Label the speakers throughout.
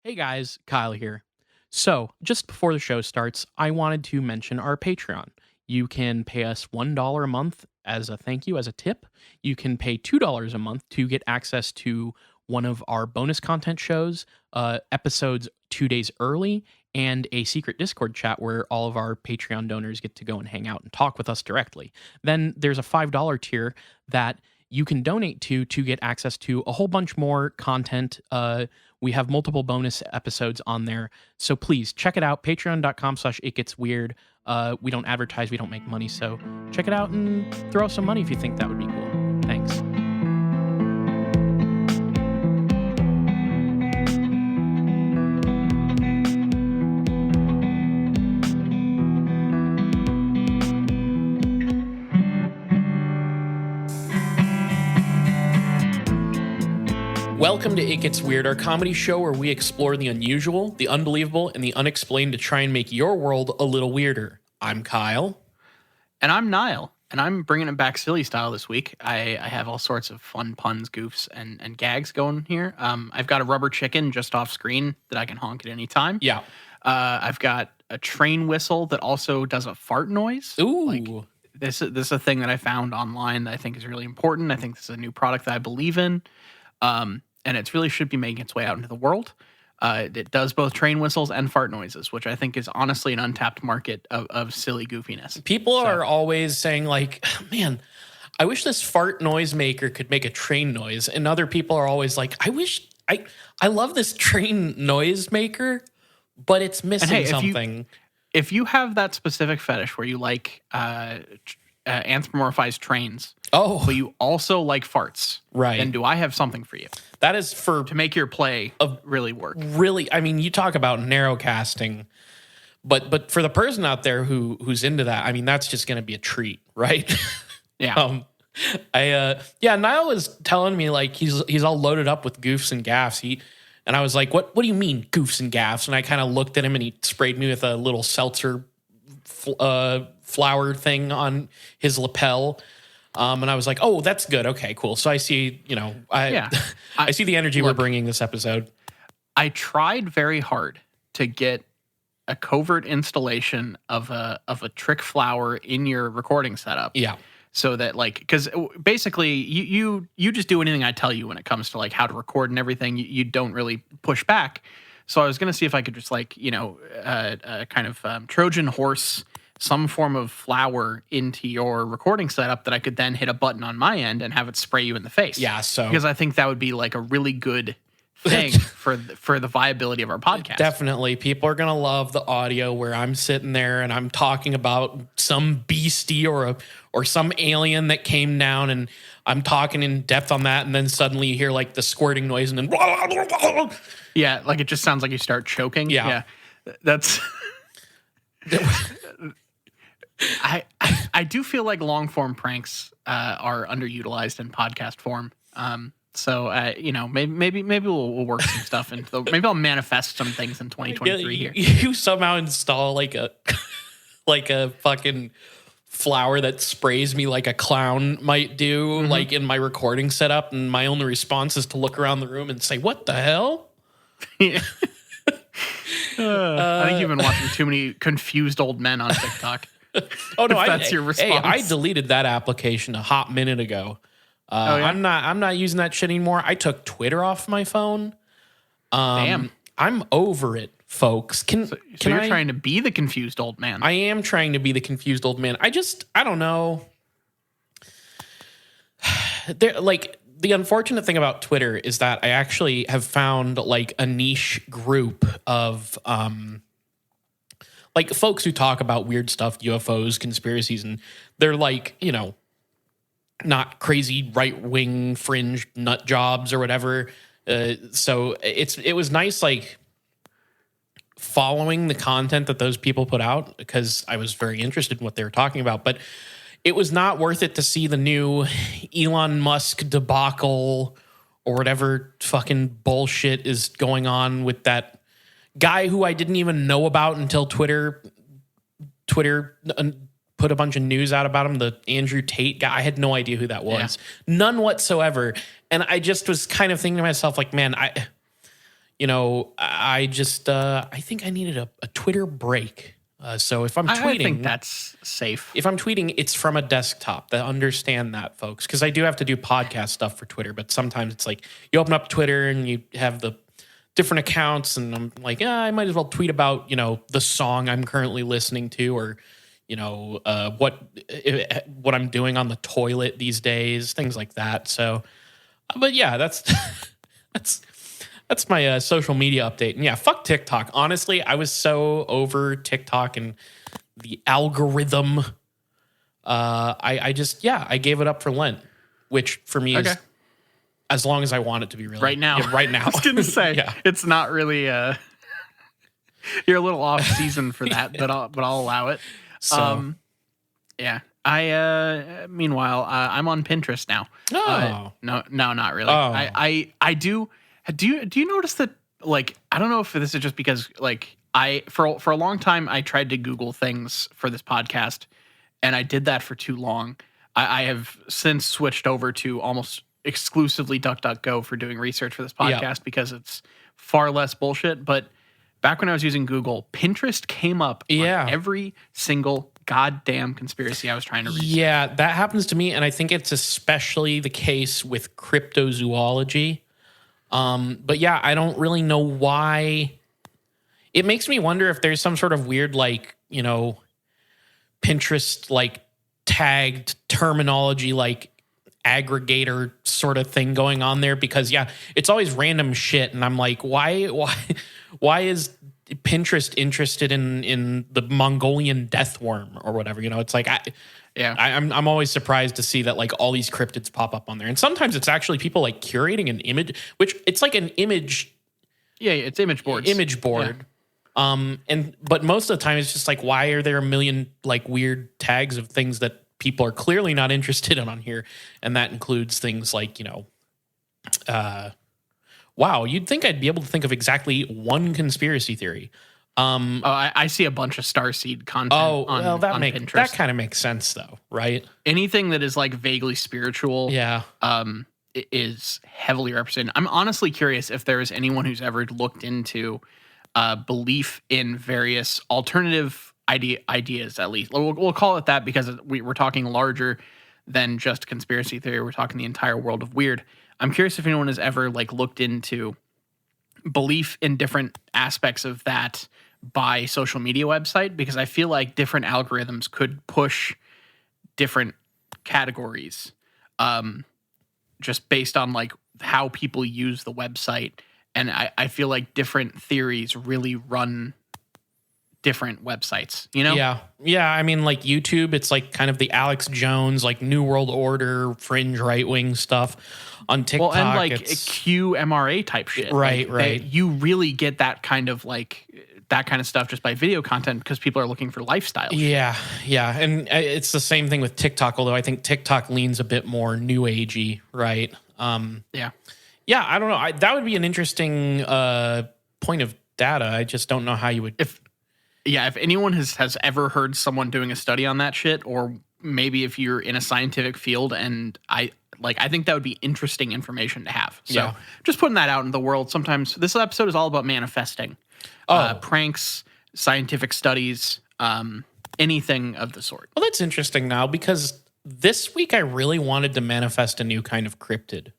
Speaker 1: Hey guys, Kyle here. So, just before the show starts, I wanted to mention our Patreon. You can pay us $1 a month as a thank you, as a tip. You can pay $2 a month to get access to one of our bonus content shows, episodes 2 days early, and a secret Discord chat where all of our Patreon donors get to go and hang out and talk with us directly. Then there's a $5 tier that you can donate to get access to a whole bunch more content. We have multiple bonus episodes on there. So please check it out. Patreon.com/itgetsweird. We don't advertise, we don't make money. So check it out and throw us some money if you think that would be cool. Thanks. Welcome to It Gets Weird, our comedy show where we explore the unusual, the unbelievable, and the unexplained to try and make your world a little weirder. I'm Kyle.
Speaker 2: And I'm Niall, and I'm bringing it back silly style this week. I have all sorts of fun puns, goofs, and gags going here. I've got a rubber chicken just off screen that I can honk at any time.
Speaker 1: Yeah.
Speaker 2: I've got a train whistle that also does a fart noise.
Speaker 1: Ooh.
Speaker 2: Like, this is a thing that I found online that I think is really important. I think this is a new product that I believe in. And it really should be making its way out into the world. It does both train whistles and fart noises, which I think is honestly an untapped market of silly goofiness.
Speaker 1: People are always saying like, man, I wish this fart noise maker could make a train noise. And other people are always like, I love this train noise maker, but it's missing something.
Speaker 2: If you have that specific fetish where you like anthropomorphized trains, but you also like farts,
Speaker 1: right?
Speaker 2: Then do I have something for you?
Speaker 1: That is to
Speaker 2: make your play really work.
Speaker 1: Really, I mean, you talk about narrow casting, but for the person out there who's into that, I mean, that's just going to be a treat, right?
Speaker 2: Yeah.
Speaker 1: Niall was telling me like he's all loaded up with goofs and gaffs. And I was like, what do you mean goofs and gaffs? And I kind of looked at him and he sprayed me with a little seltzer flower thing on his lapel. And I was like, oh, that's good. Okay, cool. So I see, I see the energy we're bringing this episode.
Speaker 2: I tried very hard to get a covert installation of a trick flower in your recording setup.
Speaker 1: Yeah.
Speaker 2: So that because basically you just do anything I tell you when it comes to like how to record and everything. You don't really push back. So I was going to see if I could just Trojan horse some form of flower into your recording setup that I could then hit a button on my end and have it spray you in the face.
Speaker 1: Yeah,
Speaker 2: because I think that would be like a really good thing for the viability of our podcast.
Speaker 1: Definitely. People are going to love the audio where I'm sitting there and I'm talking about some beastie or some alien that came down and I'm talking in depth on that and then suddenly you hear like the squirting noise and then
Speaker 2: yeah, like it just sounds like you start choking.
Speaker 1: Yeah.
Speaker 2: That's I do feel like long form pranks are underutilized in podcast form. So maybe we'll work some stuff into maybe I'll manifest some things in 2023 here.
Speaker 1: You somehow install like a fucking flower that sprays me like a clown might do, like in my recording setup, and my only response is to look around the room and say, "What the hell?"
Speaker 2: Yeah. I think you've been watching too many confused old men on TikTok.
Speaker 1: Oh no,
Speaker 2: that's your response.
Speaker 1: Hey, I deleted that application a hot minute ago.
Speaker 2: Yeah?
Speaker 1: I'm not using that shit anymore. I took Twitter off my phone.
Speaker 2: Damn.
Speaker 1: I'm over it, folks.
Speaker 2: So you're trying to be the confused old man.
Speaker 1: I am trying to be the confused old man. I don't know. The unfortunate thing about Twitter is that I actually have found like a niche group of like folks who talk about weird stuff, UFOs, conspiracies, and they're like, not crazy right-wing fringe nut jobs or whatever. So it was nice like following the content that those people put out because I was very interested in what they were talking about, but it was not worth it to see the new Elon Musk debacle or whatever fucking bullshit is going on with that guy who I didn't even know about until Twitter put a bunch of news out about him, the Andrew Tate guy. I had no idea who that was. Yeah. None whatsoever. And I just was kind of thinking to myself, like, man, I just I think I needed a Twitter break. So if I'm
Speaker 2: I
Speaker 1: tweeting,
Speaker 2: think that's safe.
Speaker 1: if I'm tweeting, it's from a desktop. Understand that, folks, because I do have to do podcast stuff for Twitter. But sometimes it's like you open up Twitter and you have the different accounts, and I'm like, I might as well tweet about the song I'm currently listening to, or what I'm doing on the toilet these days, things like that. So, but yeah, that's that's my social media update. And yeah, fuck TikTok. Honestly, I was so over TikTok and the algorithm. I just, I gave it up for Lent, which for me is as long as I want it to be, really.
Speaker 2: Right now.
Speaker 1: Yeah, right now.
Speaker 2: I was going to say, it's not really, you're a little off season for that, but I'll allow it.
Speaker 1: So,
Speaker 2: yeah. Meanwhile, I'm on Pinterest now.
Speaker 1: Oh.
Speaker 2: No, not really.
Speaker 1: Oh.
Speaker 2: I do you notice that, like, I don't know if this is just because, like, for a long time I tried to Google things for this podcast, and I did that for too long. I have since switched over to almost exclusively DuckDuckGo for doing research for this podcast because it's far less bullshit. But back when I was using Google, Pinterest came up on every single goddamn conspiracy I was trying to research.
Speaker 1: Yeah, that happens to me, and I think it's especially the case with cryptozoology. But yeah, I don't really know why. It makes me wonder if there's some sort of weird, like, Pinterest, like, tagged terminology, like, aggregator sort of thing going on there, because it's always random shit, and I'm like, why is Pinterest interested in the Mongolian death worm or whatever? It's like I'm always surprised to see that, like, all these cryptids pop up on there, and sometimes it's actually people, like, curating an image, which it's like an image.
Speaker 2: Yeah, it's image boards.
Speaker 1: But most of the time it's just like, why are there a million, like, weird tags of things that people are clearly not interested in on here? And that includes things like, wow, you'd think I'd be able to think of exactly one conspiracy theory.
Speaker 2: I see a bunch of starseed content on Pinterest.
Speaker 1: That kind of makes sense, though, right?
Speaker 2: Anything that is, like, vaguely spiritual is heavily represented. I'm honestly curious if there is anyone who's ever looked into belief in various alternative ideas, at least. We'll call it that because we're talking larger than just conspiracy theory. We're talking the entire world of weird. I'm curious if anyone has ever, like, looked into belief in different aspects of that by social media website, because I feel like different algorithms could push different categories just based on, like, how people use the website. And I feel like different theories really run different websites,
Speaker 1: Yeah. I mean, like, YouTube, it's like kind of the Alex Jones, like, New World Order, fringe right-wing stuff. On TikTok,
Speaker 2: and, like, QMRA type shit.
Speaker 1: Right.
Speaker 2: You really get that kind of, like, that kind of stuff just by video content because people are looking for lifestyle shit.
Speaker 1: Yeah. And it's the same thing with TikTok, although I think TikTok leans a bit more new agey, right? Yeah, I don't know. That would be an interesting point of data. I just don't know how you would.
Speaker 2: If anyone has ever heard someone doing a study on that shit, or maybe if you're in a scientific field, and I think that would be interesting information to have. So just putting that out in the world. Sometimes this episode is all about manifesting. Pranks, scientific studies, anything of the sort.
Speaker 1: Well, that's interesting now, because this week I really wanted to manifest a new kind of cryptid.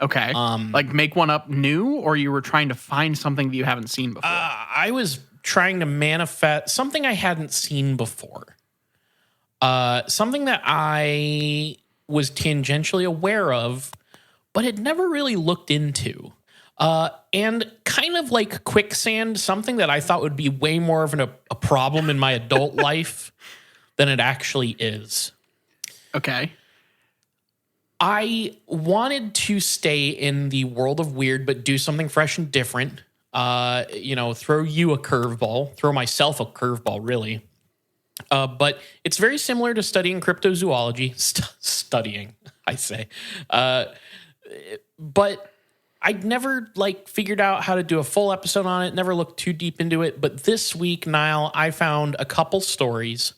Speaker 2: Okay. Like, make one up new, or you were trying to find something that you haven't seen before?
Speaker 1: I was trying to manifest something I hadn't seen before. Something that I was tangentially aware of, but had never really looked into. And kind of like quicksand, something that I thought would be way more of a problem in my adult life than it actually is.
Speaker 2: Okay.
Speaker 1: I wanted to stay in the world of weird, but do something fresh and different. Throw you a curveball, throw myself a curveball, really. But it's very similar to studying cryptozoology. Studying, I say. But I'd never, like, figured out how to do a full episode on it, never looked too deep into it. But this week, Niall, I found a couple stories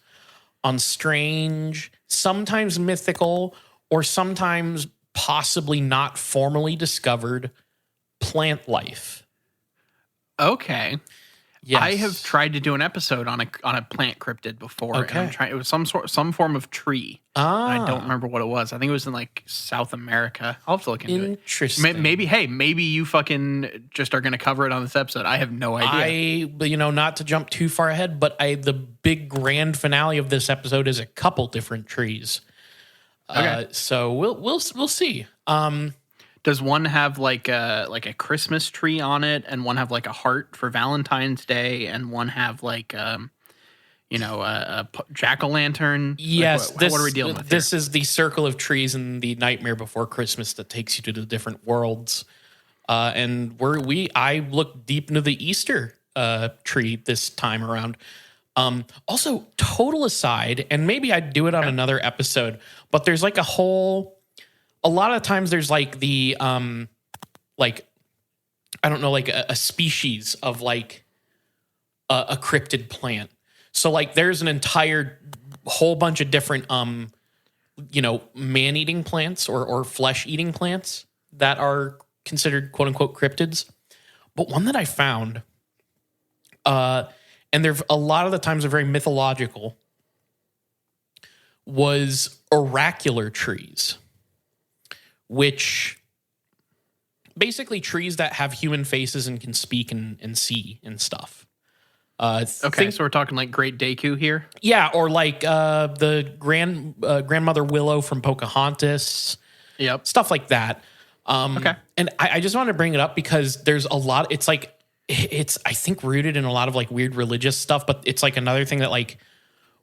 Speaker 1: on strange, sometimes mythical, or sometimes possibly not formally discovered plant life.
Speaker 2: Okay.
Speaker 1: Yes.
Speaker 2: I have tried to do an episode on a plant cryptid before.
Speaker 1: Okay.
Speaker 2: And I'm trying. It was some form of tree. And I don't remember what it was. I think it was in like South America. I'll have to look into it.
Speaker 1: Interesting.
Speaker 2: Maybe you fucking just are going to cover it on this episode. I have no idea.
Speaker 1: Not to jump too far ahead, but the big grand finale of this episode is a couple different trees.
Speaker 2: Okay.
Speaker 1: So we'll see.
Speaker 2: Does one have like a Christmas tree on it, and one have like a heart for Valentine's Day, and one have like a jack-o'-lantern?
Speaker 1: Yes.
Speaker 2: Like, what are we dealing with
Speaker 1: This
Speaker 2: here?
Speaker 1: is the circle of trees in the Nightmare Before Christmas that takes you to the different worlds. And I look deep into the Easter tree this time around. Also, total aside, and maybe I'd do it on another episode, but there's like a lot of times there's like the like I don't know, like a species of like a cryptid plant. So like there's an entire whole bunch of different man-eating plants or flesh-eating plants that are considered quote unquote cryptids. But one that I found, and they're a lot of the times are very mythological, was oracular trees. Which basically trees that have human faces and can speak and see and stuff.
Speaker 2: Okay, so we're talking like Great Deku here?
Speaker 1: Yeah, or like the grandmother Willow from Pocahontas.
Speaker 2: Yep.
Speaker 1: Stuff like that.
Speaker 2: Okay.
Speaker 1: And I just wanted to bring it up because there's a lot, it's I think rooted in a lot of like weird religious stuff, but it's like another thing that like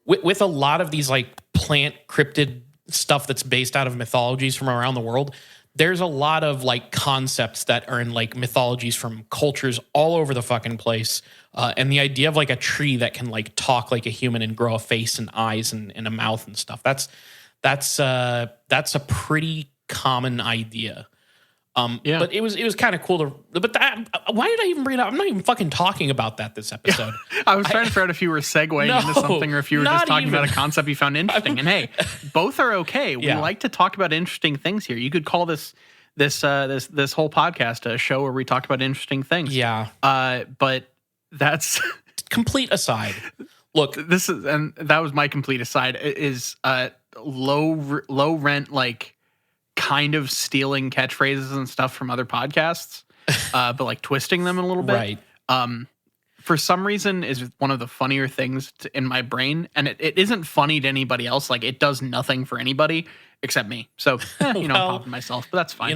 Speaker 1: with a lot of these like plant cryptid stuff that's based out of mythologies from around the world, there's a lot of like concepts that are in like mythologies from cultures all over the fucking place. And the idea of like a tree that can like talk like a human and grow a face and eyes and a mouth and stuff. That's a pretty common idea.
Speaker 2: Yeah.
Speaker 1: But it was kind of cool to, but why did I even bring it up? I'm not even fucking talking about that this episode.
Speaker 2: I was trying to figure out if you were segueing into something or if you were just talking about a concept you found interesting. And hey, both are okay. We like to talk about interesting things here. You could call this whole podcast a show where we talk about interesting things.
Speaker 1: Yeah.
Speaker 2: But that's
Speaker 1: complete aside. Look,
Speaker 2: that was my complete aside is low rent, like kind of stealing catchphrases and stuff from other podcasts, but like twisting them a little bit.
Speaker 1: Right.
Speaker 2: For some reason is one of the funnier things in my brain. And it isn't funny to anybody else. Like it does nothing for anybody except me. So, I'm popping myself, but that's fine.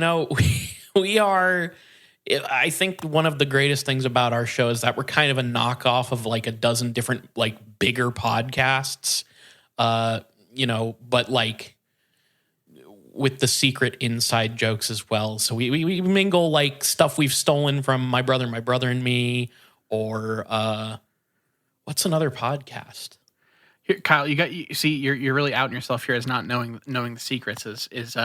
Speaker 1: We are, I think one of the greatest things about our show is that we're kind of a knockoff of like a dozen different like bigger podcasts, but like with the secret inside jokes as well. So we mingle like stuff we've stolen from my brother and me, or what's another podcast?
Speaker 2: Here, Kyle, you're really outing yourself here as not knowing the secrets is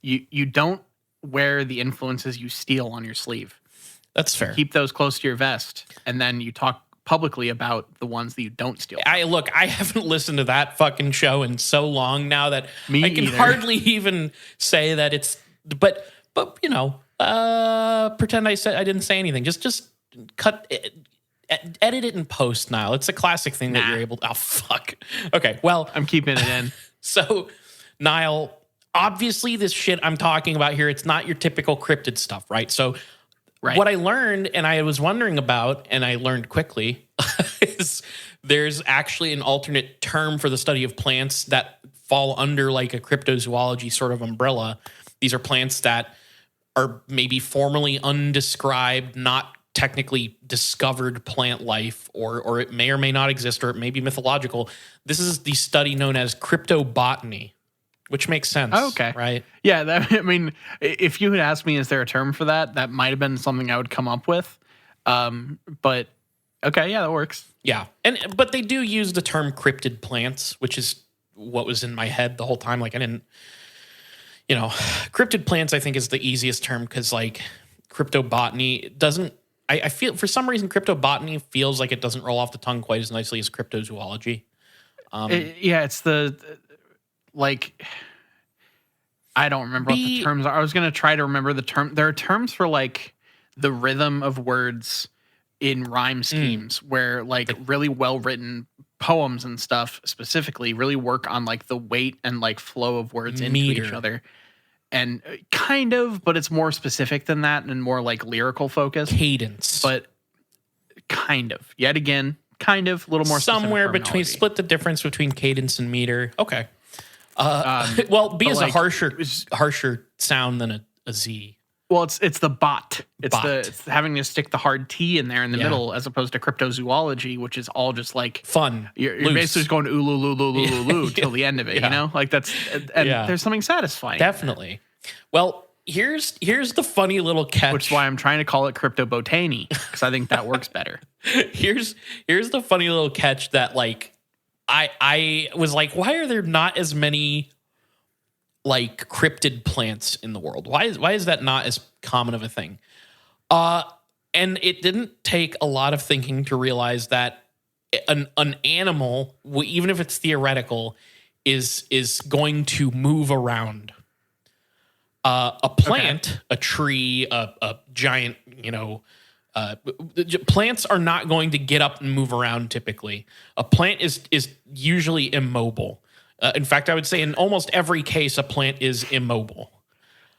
Speaker 2: you don't wear the influences you steal on your sleeve.
Speaker 1: That's fair.
Speaker 2: Keep those close to your vest, and then you talk publicly about the ones that you don't steal.
Speaker 1: I haven't listened to that fucking show in so long now that
Speaker 2: Me
Speaker 1: I can
Speaker 2: either.
Speaker 1: hardly even say that it's, but pretend I didn't say anything. Just cut it, edit it in post, Niall. It's a classic thing that you're able to, oh fuck. Okay. Well,
Speaker 2: I'm keeping it in.
Speaker 1: So Niall, obviously this shit I'm talking about here, it's not your typical cryptid stuff, right? So what I learned, and I was wondering about, and I learned quickly, is there's actually an alternate term for the study of plants that fall under like a cryptozoology sort of umbrella. These are plants that are maybe formerly undescribed, not technically discovered plant life, or it may or may not exist, or it may be mythological. This is the study known as cryptobotany. Which makes sense.
Speaker 2: Oh, okay.
Speaker 1: Right?
Speaker 2: Yeah. If you had asked me, is there a term for that? That might have been something I would come up with. But okay. Yeah, that works.
Speaker 1: Yeah. But they do use the term cryptid plants, which is what was in my head the whole time. Like I didn't, cryptid plants I think is the easiest term because like cryptobotany doesn't, I feel for some reason cryptobotany feels like it doesn't roll off the tongue quite as nicely as cryptozoology.
Speaker 2: It's the... Like, I don't remember what the terms are. I was going to try to remember the term. There are terms for like the rhythm of words in rhyme schemes, where like really well written poems and stuff specifically really work on like the weight and like flow of words into each
Speaker 1: Meter.
Speaker 2: other. And kind of, but it's more specific than that and more like lyrical focused.
Speaker 1: Cadence.
Speaker 2: But kind of, yet again, kind of a little more specific
Speaker 1: somewhere between,
Speaker 2: terminology.
Speaker 1: split the difference between cadence and meter. Okay. Well, B is
Speaker 2: like,
Speaker 1: a harsher sound than a Z.
Speaker 2: Well, it's the bot.
Speaker 1: Bot.
Speaker 2: It's having to stick the hard T in there in the
Speaker 1: Yeah.
Speaker 2: middle, as opposed to cryptozoology, which is all just like
Speaker 1: Fun.
Speaker 2: You're
Speaker 1: loose.
Speaker 2: basically just going ooh till the end of it.
Speaker 1: Yeah.
Speaker 2: You know, like that's and there's something satisfying.
Speaker 1: Definitely. Well, here's the funny little catch.
Speaker 2: Which is why I'm trying to call it cryptobotany, because I think that works better.
Speaker 1: here's the funny little catch that like I was like, why are there not as many like cryptid plants in the world? Why is that not as common of a thing? And it didn't take a lot of thinking to realize that an animal, even if it's theoretical, is going to move around. A plant, a tree, a giant, plants are not going to get up and move around typically. A plant is usually immobile. In fact, I would say in almost every case, a plant is immobile.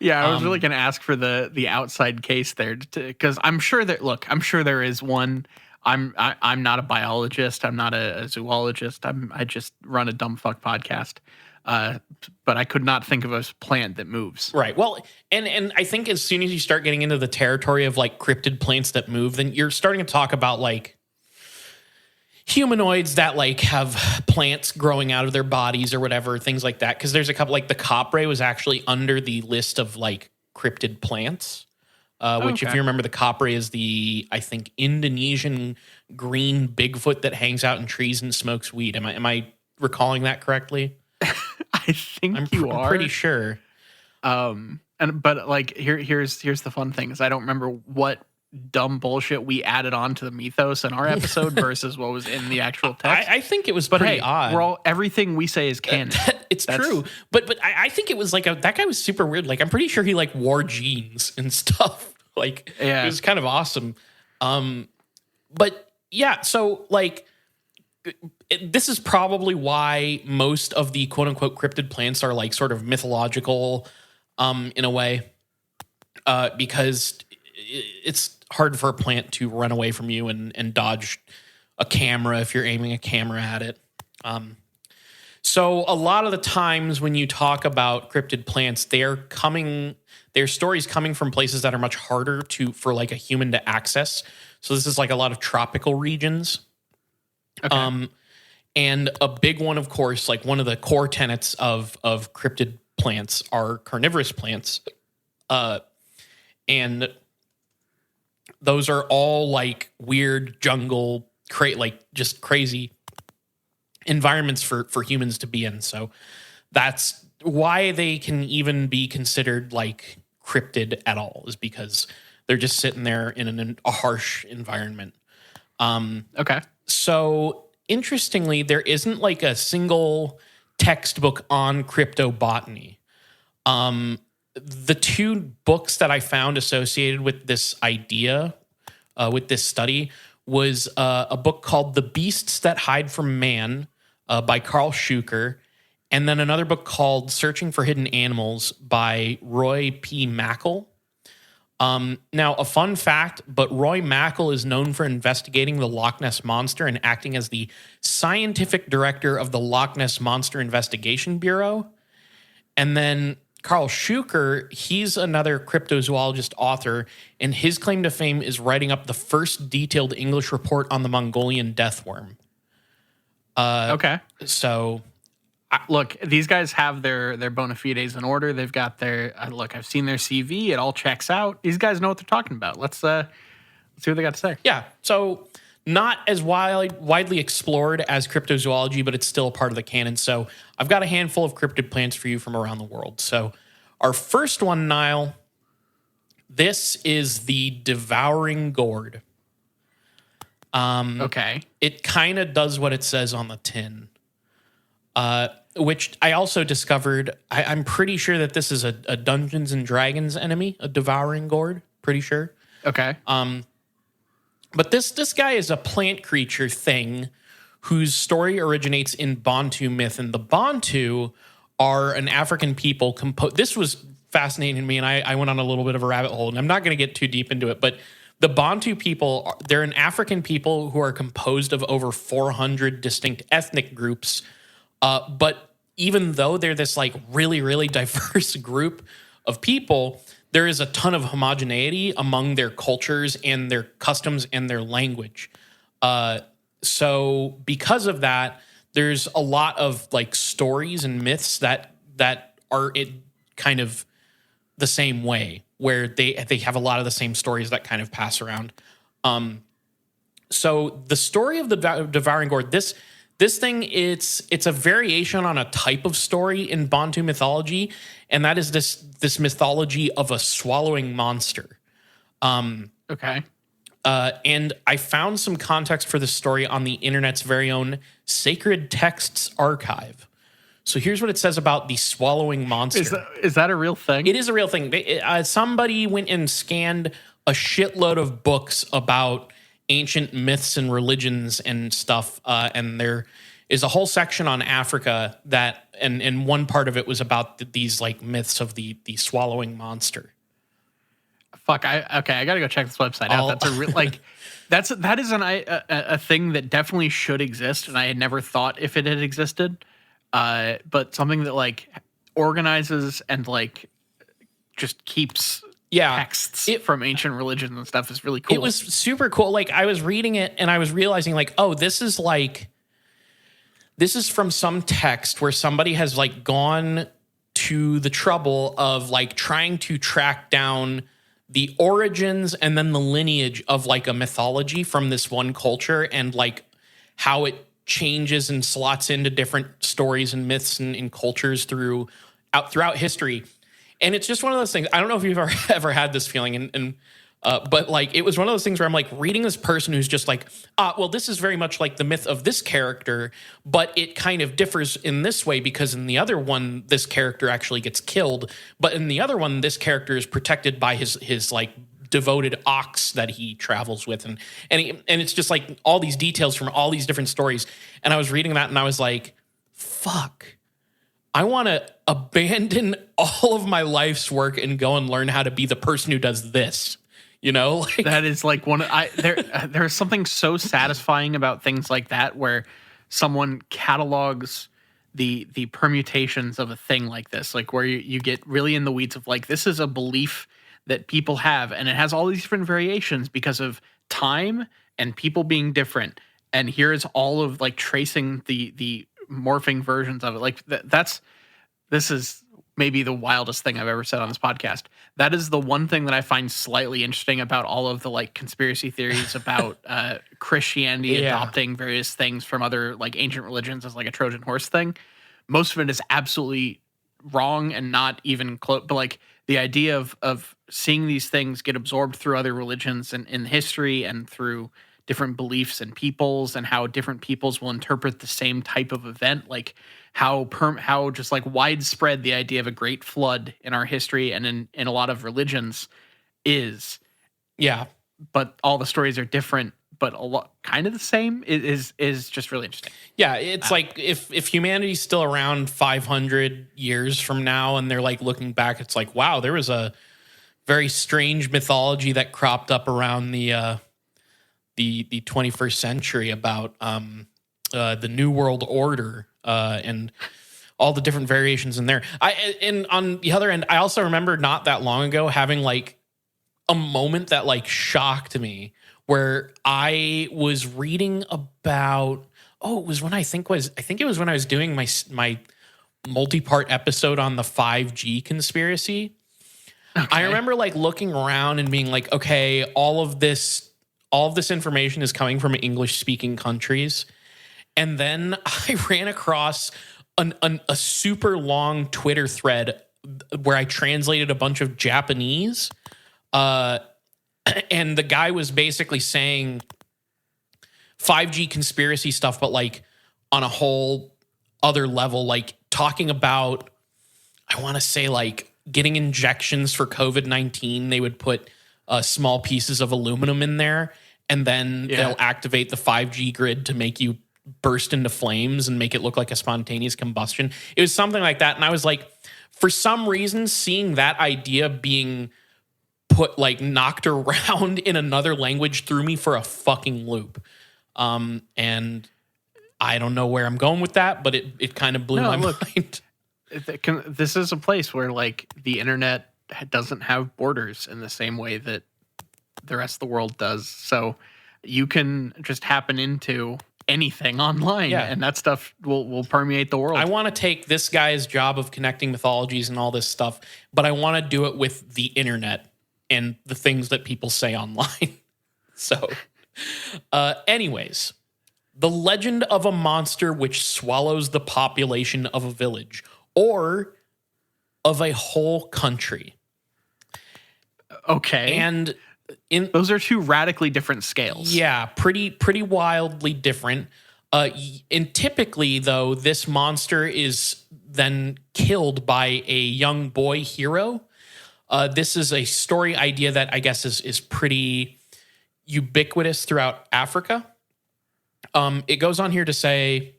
Speaker 2: Yeah, I was really going to ask for the outside case there, because I'm sure there is one. I'm not a biologist. I'm not a zoologist. I just run a dumb fuck podcast. But I could not think of a plant that moves.
Speaker 1: Right. Well, and I think as soon as you start getting into the territory of like cryptid plants that move, then you're starting to talk about like humanoids that like have plants growing out of their bodies or whatever, things like that. Because there's a couple, like the copray was actually under the list of like cryptid plants, which if you remember, the copray is the, I think, Indonesian green Bigfoot that hangs out in trees and smokes weed. Am I recalling that correctly?
Speaker 2: I think
Speaker 1: I'm pretty sure.
Speaker 2: But like here's the fun thing is I don't remember what dumb bullshit we added on to the mythos in our episode versus what was in the actual text.
Speaker 1: I think it was
Speaker 2: but
Speaker 1: pretty
Speaker 2: hey,
Speaker 1: odd.
Speaker 2: Everything we say is canon.
Speaker 1: It's true, but I think it was like that guy was super weird. Like I'm pretty sure he like wore jeans and stuff. Like it was kind of awesome. But yeah, so like this is probably why most of the quote unquote cryptid plants are like sort of mythological, in a way, because it's hard for a plant to run away from you and dodge a camera if you're aiming a camera at it. So a lot of the times when you talk about cryptid plants, their stories coming from places that are much harder for like a human to access. So this is like a lot of tropical regions. Okay. And a big one, of course, like one of the core tenets of cryptid plants are carnivorous plants. And those are all like weird jungle, like just crazy environments for humans to be in. So that's why they can even be considered like cryptid at all, is because they're just sitting there in a harsh environment.
Speaker 2: Okay.
Speaker 1: So interestingly, there isn't like a single textbook on cryptobotany. The two books that I found associated with this idea, with this study, was a book called The Beasts That Hide from Man by Carl Schuker, and then another book called Searching for Hidden Animals by Roy P. Mackle. Now, a fun fact, but Roy Mackle is known for investigating the Loch Ness Monster and acting as the scientific director of the Loch Ness Monster Investigation Bureau. And then Carl Schuker, he's another cryptozoologist author, and his claim to fame is writing up the first detailed English report on the Mongolian deathworm.
Speaker 2: Okay.
Speaker 1: So
Speaker 2: look, these guys have their bona fides in order. They've got their look. I've seen their CV. It all checks out. These guys know what they're talking about. Let's see what they got to say.
Speaker 1: Yeah. So not as widely explored as cryptozoology, but it's still a part of the canon. So I've got a handful of cryptid plants for you from around the world. So our first one, Niall, this is the devouring gourd.
Speaker 2: Okay.
Speaker 1: It kind of does what it says on the tin. Which I also discovered, I'm pretty sure that this is a Dungeons and Dragons enemy, a devouring gourd, pretty sure.
Speaker 2: Okay.
Speaker 1: But this guy is a plant creature thing whose story originates in Bantu myth, and the Bantu are an African people. This was fascinating to me, and I went on a little bit of a rabbit hole, and I'm not going to get too deep into it, but the Bantu people, they're an African people who are composed of over 400 distinct ethnic groups. But even though they're this like really, really diverse group of people, there is a ton of homogeneity among their cultures and their customs and their language. So because of that, there's a lot of like stories and myths that are it kind of the same way, where they have a lot of the same stories that kind of pass around. So the story of the devouring gourd, this thing, it's a variation on a type of story in Bantu mythology, and that is this mythology of a swallowing monster.
Speaker 2: Okay.
Speaker 1: And I found some context for this story on the internet's very own Sacred Texts Archive. So here's what it says about the swallowing monster.
Speaker 2: Is that a real thing?
Speaker 1: It is a real thing. Somebody went and scanned a shitload of books about ancient myths and religions and stuff. And there is a whole section on Africa and one part of it was about these like myths of the swallowing monster.
Speaker 2: Fuck. I gotta go check this website out. That's a real like. That is a thing that definitely should exist, and I had never thought if it had existed. But something that like organizes and like just keeps texts from ancient religions and stuff is really cool.
Speaker 1: It was super cool. Like I was reading it and I was realizing like, oh, this is from some text where somebody has like gone to the trouble of like trying to track down the origins and then the lineage of like a mythology from this one culture and like how it changes and slots into different stories and myths and cultures throughout history. And it's just one of those things. I don't know if you've ever had this feeling, but like it was one of those things where I'm like reading this person who's just like, well, this is very much like the myth of this character, but it kind of differs in this way because in the other one, this character actually gets killed, but in the other one, this character is protected by his like devoted ox that he travels with, and it's just like all these details from all these different stories. And I was reading that and I was like, fuck, I want to abandon all of my life's work and go and learn how to be the person who does this. You know, like,
Speaker 2: that is like there's something so satisfying about things like that where someone catalogs the permutations of a thing like this, like where you get really in the weeds of like, this is a belief that people have, and it has all these different variations because of time and people being different. And here is all of like tracing the morphing versions of it. Like this is maybe the wildest thing I've ever said on this podcast. That is the one thing that I find slightly interesting about all of the like conspiracy theories about Christianity adopting various things from other like ancient religions as like a Trojan horse thing. Most of it is absolutely wrong and not even close. But like the idea of seeing these things get absorbed through other religions and in history and through different beliefs and peoples and how different peoples will interpret the same type of event, like how just like widespread the idea of a great flood in our history and in a lot of religions is.
Speaker 1: Yeah.
Speaker 2: But all the stories are different, but a lot kind of the same is just really interesting.
Speaker 1: Yeah, it's like if humanity's still around 500 years from now and they're like looking back, it's like, wow, there was a very strange mythology that cropped up around the 21st century about the New World Order and all the different variations in there. And on the other end, I also remember not that long ago having like a moment that like shocked me where I was reading about, it was when I think it was when I was doing my multi-part episode on the 5G conspiracy. Okay. I remember like looking around and being like, okay, all of this information is coming from English speaking countries. And then I ran across a super long Twitter thread where I translated a bunch of Japanese. And the guy was basically saying 5G conspiracy stuff, but like on a whole other level, like talking about, I want to say like getting injections for COVID-19. They would put small pieces of aluminum in there, and then they'll activate the 5G grid to make you burst into flames and make it look like a spontaneous combustion. It was something like that. And I was like, for some reason, seeing that idea being put like knocked around in another language threw me for a fucking loop. And I don't know where I'm going with that, but it kind of blew my mind.
Speaker 2: This is a place where like the internet doesn't have borders in the same way that the rest of the world does. So you can just happen into anything online, and that stuff will permeate the world.
Speaker 1: I want to take this guy's job of connecting mythologies and all this stuff, but I want to do it with the internet and the things that people say online. So, anyways, the legend of a monster which swallows the population of a village or of a whole country.
Speaker 2: Okay.
Speaker 1: And
Speaker 2: those are two radically different scales.
Speaker 1: Yeah, pretty wildly different. And typically, though, this monster is then killed by a young boy hero. This is a story idea that I guess is pretty ubiquitous throughout Africa. It goes on here to say,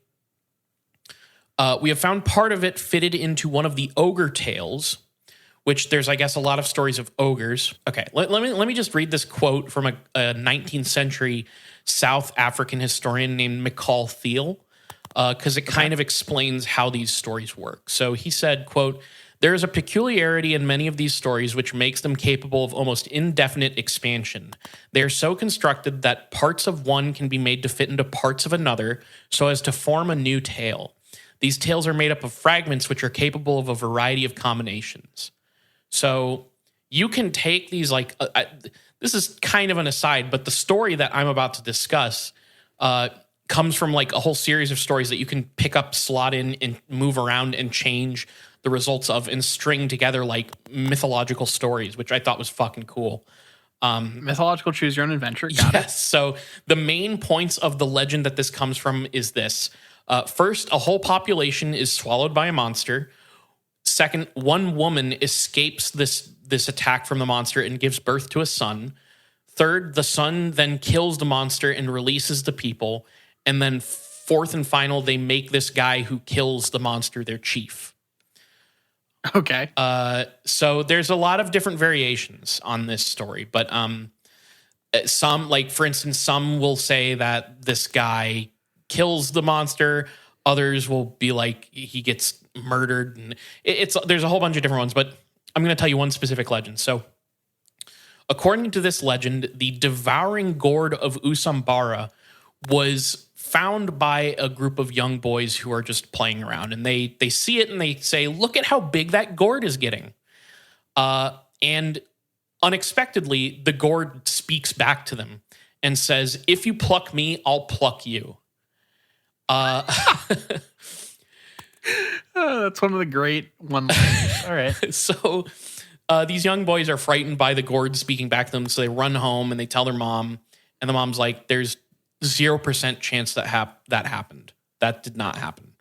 Speaker 1: we have found part of it fitted into one of the ogre tales, which there's, I guess, a lot of stories of ogres. Okay, let me just read this quote from a 19th century South African historian named McCall Thiel, because it kind of explains how these stories work. So he said, quote, "There is a peculiarity in many of these stories which makes them capable of almost indefinite expansion. They are so constructed that parts of one can be made to fit into parts of another so as to form a new tale. These tales are made up of fragments which are capable of a variety of combinations." So you can take these like this is kind of an aside, but the story that I'm about to discuss comes from like a whole series of stories that you can pick up, slot in, and move around and change the results of and string together like mythological stories, which I thought was fucking cool.
Speaker 2: Mythological choose your own adventure. Got it.
Speaker 1: So the main points of the legend that this comes from is this. First, a whole population is swallowed by a monster. Second, one woman escapes this attack from the monster and gives birth to a son. Third, the son then kills the monster and releases the people. And then fourth and final, they make this guy who kills the monster their chief.
Speaker 2: Okay.
Speaker 1: So there's a lot of different variations on this story, but some, like for instance, some will say that this guy kills the monster. Others will be like he gets murdered, and there's a whole bunch of different ones. But I'm going to tell you one specific legend. So, according to this legend, the devouring gourd of Usambara was found by a group of young boys who are just playing around, and they see it and they say, "Look at how big that gourd is getting." And unexpectedly, the gourd speaks back to them and says, "If you pluck me, I'll pluck you."
Speaker 2: That's one of the great one-liners. All right.
Speaker 1: So these young boys are frightened by the gourd speaking back to them, so they run home and they tell their mom, and the mom's like, "There's 0% chance that happened. That did not happen."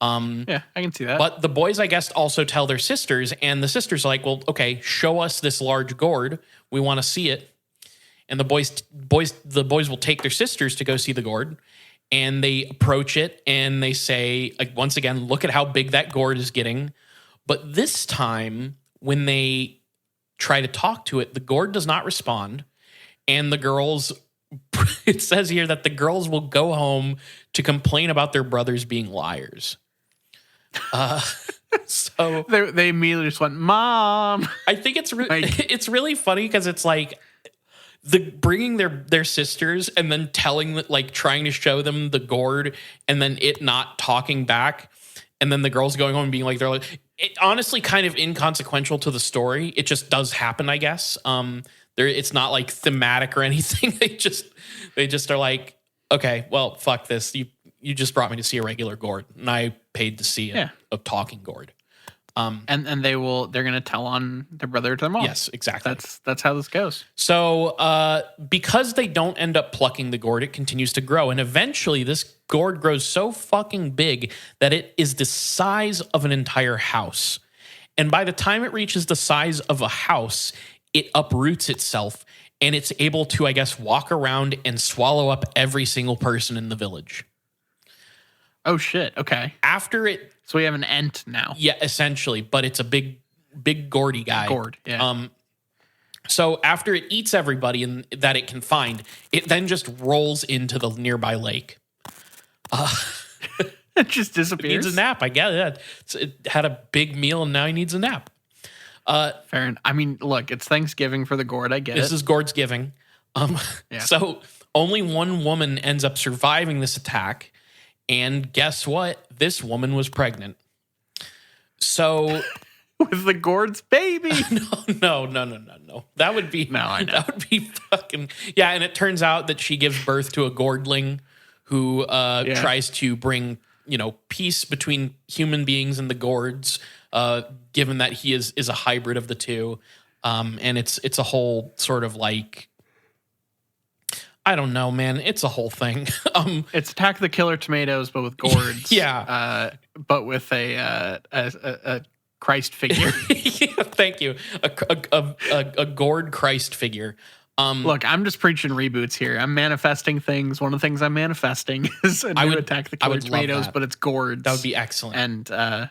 Speaker 2: Yeah, I can see that.
Speaker 1: But the boys, I guess, also tell their sisters, and the sisters are like, "Well, okay, show us this large gourd. We want to see it." And the boys will take their sisters to go see the gourd. And they approach it and they say, like, once again, "Look at how big that gourd is getting." But this time, when they try to talk to it, the gourd does not respond. And the girls, it says here that the girls will go home to complain about their brothers being liars. So
Speaker 2: they immediately just went, "Mom."
Speaker 1: I think it's it's really funny because it's like, bringing their sisters and then telling that, like, trying to show them the gourd and then it not talking back, and then the girls going home and being like, they're like, it honestly kind of inconsequential to the story. It just does happen, I guess. It's not like thematic or anything. They just are like, "Okay, well, fuck this. You just brought me to see a regular gourd, and I paid to see a talking gourd."
Speaker 2: And they're going to tell on their brother to their mom.
Speaker 1: Yes, exactly.
Speaker 2: That's how this goes.
Speaker 1: So because they don't end up plucking the gourd, it continues to grow. And eventually this gourd grows so fucking big that it is the size of an entire house. And by the time it reaches the size of a house, it uproots itself and it's able to, I guess, walk around and swallow up every single person in the village.
Speaker 2: Oh shit. Okay.
Speaker 1: After it,
Speaker 2: so we have an ent now.
Speaker 1: yeah, essentially, but it's a big gourdy guy.
Speaker 2: Gourd. Yeah.
Speaker 1: So after it eats everybody that it can find, it then just rolls into the nearby lake.
Speaker 2: It just
Speaker 1: It
Speaker 2: disappears.
Speaker 1: needs a nap. I get it. It had a big meal and now he needs a nap.
Speaker 2: Fair enough. I mean, look, it's Thanksgiving for the gourd. I get
Speaker 1: This
Speaker 2: it.
Speaker 1: is Gord's giving.
Speaker 2: Yeah.
Speaker 1: So only one woman ends up surviving this attack. And guess what? This woman was pregnant. So
Speaker 2: With the gourd's baby.
Speaker 1: no. That would be
Speaker 2: No, I know.
Speaker 1: That would be fucking yeah. And it turns out that she gives birth to a gourdling who tries to bring peace between human beings and the gourds. Given that he is a hybrid of the two, and it's a whole sort of like I don't know, man. It's a whole thing.
Speaker 2: It's Attack the Killer Tomatoes, but with gourds.
Speaker 1: Yeah.
Speaker 2: But with a Christ figure.
Speaker 1: Yeah, thank you. A gourd Christ figure.
Speaker 2: Look, I'm just preaching reboots here. I'm manifesting things. One of the things I'm manifesting is a new Attack the Killer
Speaker 1: would love
Speaker 2: Tomatoes,
Speaker 1: that.
Speaker 2: but it's gourds.
Speaker 1: That would be excellent.
Speaker 2: And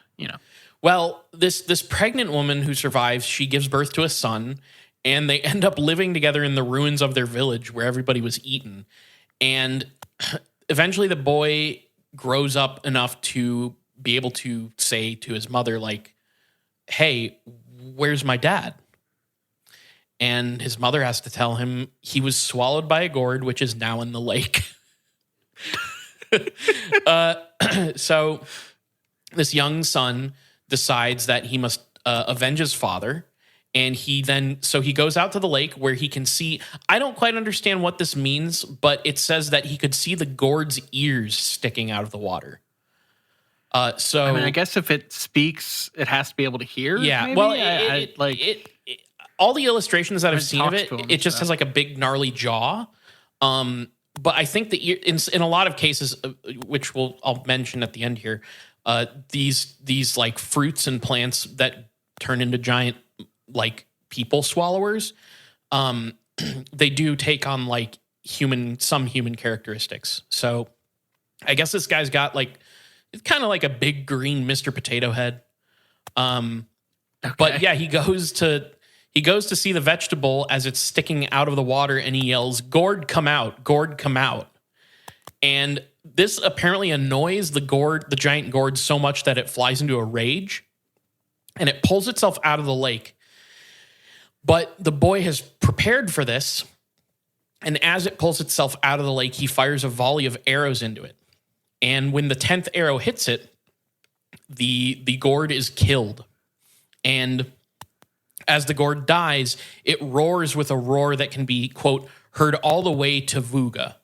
Speaker 1: Well, this pregnant woman who survives, she gives birth to a son, and they end up living together in the ruins of their village where everybody was eaten. And eventually the boy grows up enough to be able to say to his mother, like, hey, where's my dad? And his mother has to tell him he was swallowed by a gourd, which is now in the lake. So this young son decides that he must avenge his father. And he goes out to the lake where he can see, I don't quite understand what this means, but it says that he could see the gourd's ears sticking out of the water. So
Speaker 2: I mean, I guess if it speaks, it has to be able to hear.
Speaker 1: yeah,
Speaker 2: maybe?
Speaker 1: well, all the illustrations that I've seen of
Speaker 2: talks
Speaker 1: it,
Speaker 2: to him
Speaker 1: it just
Speaker 2: and
Speaker 1: has like a big gnarly jaw. But I think the ear, in a lot of cases, which I'll mention at the end here, these like fruits and plants that turn into giant like people swallowers, they do take on like some human characteristics. So I guess this guy's got like it's kind of like a big green Mr. Potato Head. But yeah, he goes to see the vegetable as it's sticking out of the water, and he yells, "Gourd, come out! Gourd, come out!" And this apparently annoys the giant gourd so much that it flies into a rage, and it pulls itself out of the lake. But the boy has prepared for this, and as it pulls itself out of the lake, he fires a volley of arrows into it. And when the 10th arrow hits it, the gourd is killed. And as the gourd dies, it roars with a roar that can be, quote, heard all the way to Vuga.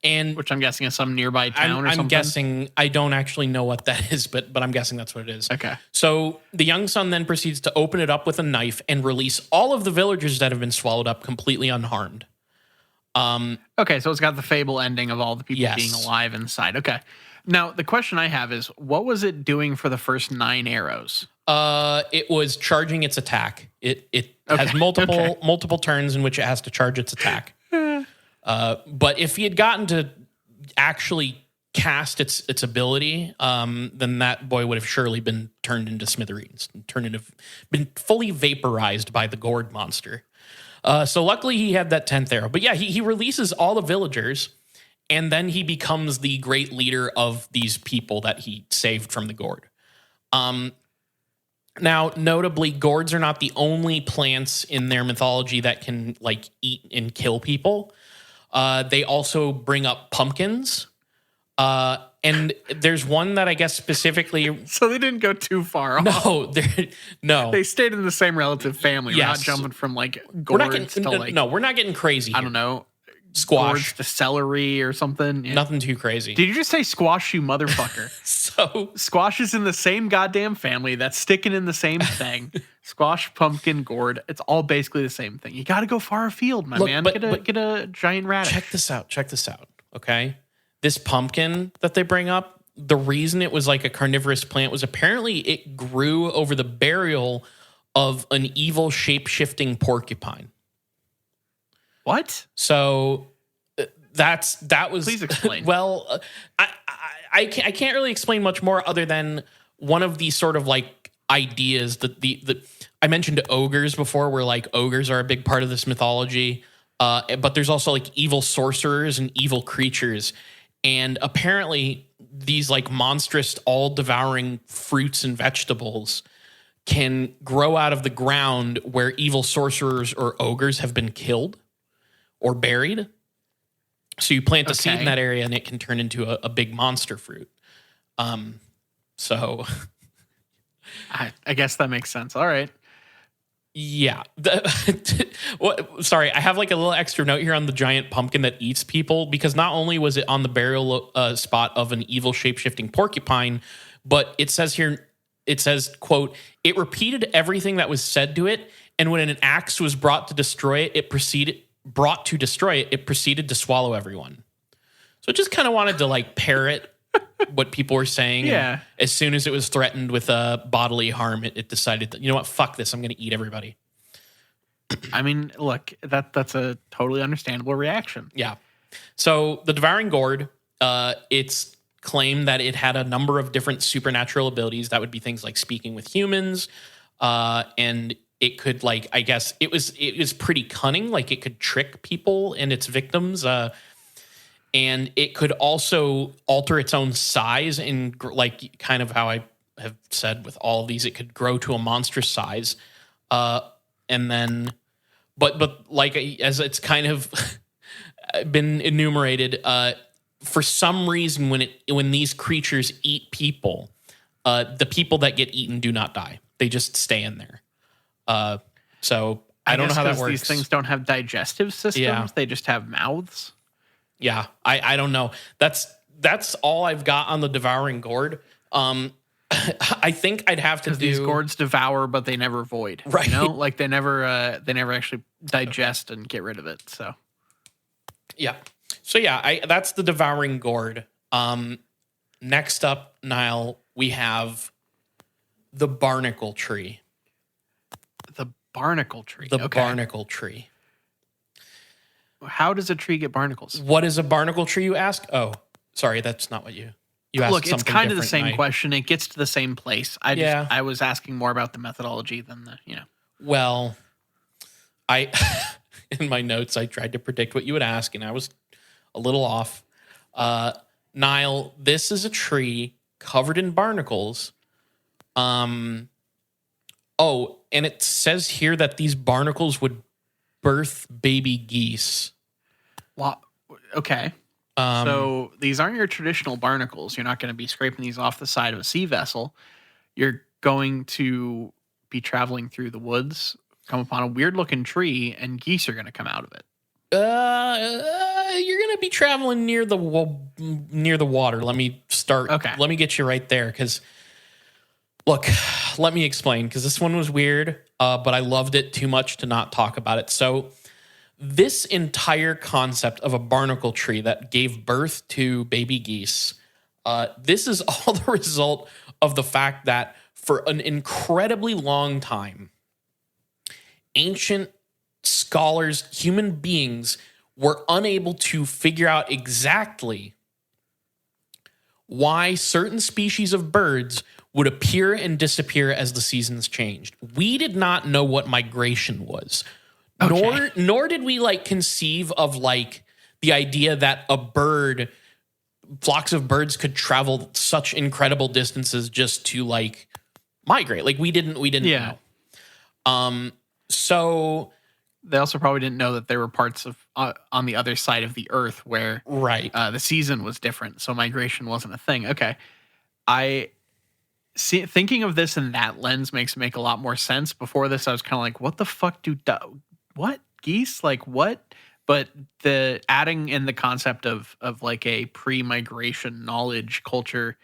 Speaker 1: And
Speaker 2: which I'm guessing is some nearby town or something.
Speaker 1: I'm guessing, I don't actually know what that is, but I'm guessing that's what it is.
Speaker 2: Okay.
Speaker 1: So the young son then proceeds to open it up with a knife and release all of the villagers that have been swallowed up completely unharmed.
Speaker 2: Okay, so it's got the fable ending of all the people
Speaker 1: Yes.
Speaker 2: being alive inside. Okay. Now, the question I have is, what was it doing for the first 9 arrows?
Speaker 1: It was charging its attack. It has
Speaker 2: Okay.
Speaker 1: multiple turns in which it has to charge its attack. But if he had gotten to actually cast its ability, then that boy would have surely been turned into smithereens, been fully vaporized by the gourd monster. So luckily he had that 10th arrow. But yeah, he releases all the villagers, and then he becomes the great leader of these people that he saved from the gourd. Now, notably, gourds are not the only plants in their mythology that can like eat and kill people. They also bring up pumpkins. And there's one that I guess specifically.
Speaker 2: So they didn't go too far off.
Speaker 1: No.
Speaker 2: They stayed in the same relative family. We're not
Speaker 1: Yes.
Speaker 2: jumping from like
Speaker 1: We're not
Speaker 2: gourds
Speaker 1: getting,
Speaker 2: to like,
Speaker 1: no, we're not getting crazy.
Speaker 2: I
Speaker 1: Here.
Speaker 2: don't know,
Speaker 1: Squash.
Speaker 2: gourds to celery or something. Yeah.
Speaker 1: Nothing too crazy.
Speaker 2: Did you just say squash, you motherfucker?
Speaker 1: So
Speaker 2: Squash is in the same goddamn family. That's sticking in the same thing. Squash, pumpkin, gourd. It's all basically the same thing. You got to go far afield, my
Speaker 1: Look,
Speaker 2: man.
Speaker 1: but
Speaker 2: Get a giant radish.
Speaker 1: check this out. Okay. This pumpkin that they bring up, the reason it was like a carnivorous plant was apparently it grew over the burial of an evil shape-shifting porcupine.
Speaker 2: What?
Speaker 1: So that was.
Speaker 2: Please explain.
Speaker 1: Well, I can't really explain much more other than one of these sort of like ideas that the I mentioned ogres before, where like ogres are a big part of this mythology. But there's also like evil sorcerers and evil creatures. And apparently these like monstrous, all devouring fruits and vegetables can grow out of the ground where evil sorcerers or ogres have been killed or buried. So you plant a seed in that area and it can turn into a big monster fruit. So
Speaker 2: I guess that makes sense. All right.
Speaker 1: yeah. Sorry, I have like a little extra note here on the giant pumpkin that eats people, because not only was it on the burial spot of an evil shape-shifting porcupine, but it says here, it says, quote, "It repeated everything that was said to it, and when an axe was brought to destroy it, it proceeded to swallow everyone." So it just kind of wanted to like parrot what people were saying.
Speaker 2: Yeah.
Speaker 1: And as soon as it was threatened with bodily harm, it decided that, you know what, fuck this, I'm going to eat everybody.
Speaker 2: I mean, look, that's a totally understandable reaction.
Speaker 1: Yeah. So the devouring gourd, it's claimed that it had a number of different supernatural abilities. That would be things like speaking with humans, and it could, like, I guess it was pretty cunning. Like it could trick people and its victims, and it could also alter its own size, and like kind of how I have said with all of these, it could grow to a monstrous size, and then, but like as it's kind of been enumerated, for some reason when these creatures eat people, the people that get eaten do not die; they just stay in there. So I don't know how that works.
Speaker 2: These things don't have digestive systems;
Speaker 1: Yeah.
Speaker 2: They just have mouths.
Speaker 1: Yeah, I don't know. That's all I've got on the devouring gourd. I think I'd have to do
Speaker 2: these gourds devour, but they never void.
Speaker 1: Right.
Speaker 2: You know, like they never actually digest and get rid of it. So
Speaker 1: yeah. So yeah, that's the devouring gourd. Next up, Niall, we have the barnacle tree.
Speaker 2: the barnacle tree.
Speaker 1: The barnacle tree.
Speaker 2: How does a tree get barnacles?
Speaker 1: What is a barnacle tree, you ask? Oh, sorry, that's not what you asked.
Speaker 2: Look, it's kind of the same
Speaker 1: different,
Speaker 2: question. It gets to the same place. I was asking more about the methodology than the, you know.
Speaker 1: Well, I in my notes I tried to predict what you would ask, and I was a little off. Niall, this is a tree covered in barnacles. Oh, and it says here that these barnacles would birth baby geese.
Speaker 2: Well, okay. So these aren't your traditional barnacles. You're not going to be scraping these off the side of a sea vessel. You're going to be traveling through the woods, come upon a weird looking tree, and geese are going to come out of it.
Speaker 1: You're going to be traveling near the water. Let me start.
Speaker 2: Okay.
Speaker 1: Let me get you right there. Because look, let me explain, because this one was weird, but I loved it too much to not talk about it. So this entire concept of a barnacle tree that gave birth to baby geese, this is all the result of the fact that for an incredibly long time, ancient scholars, human beings, were unable to figure out exactly why certain species of birds would appear and disappear as the seasons changed. We did not know what migration was.
Speaker 2: Okay.
Speaker 1: Nor did we like conceive of like the idea that flocks of birds could travel such incredible distances just to like migrate. Like we didn't know. So
Speaker 2: they also probably didn't know that there were parts of on the other side of the earth where the season was different, so migration wasn't a thing. Okay. I see, thinking of this in that lens makes it make a lot more sense. Before this, I was kind of like, what the fuck what? Geese? Like what? But the adding in the concept of like a pre-migration knowledge culture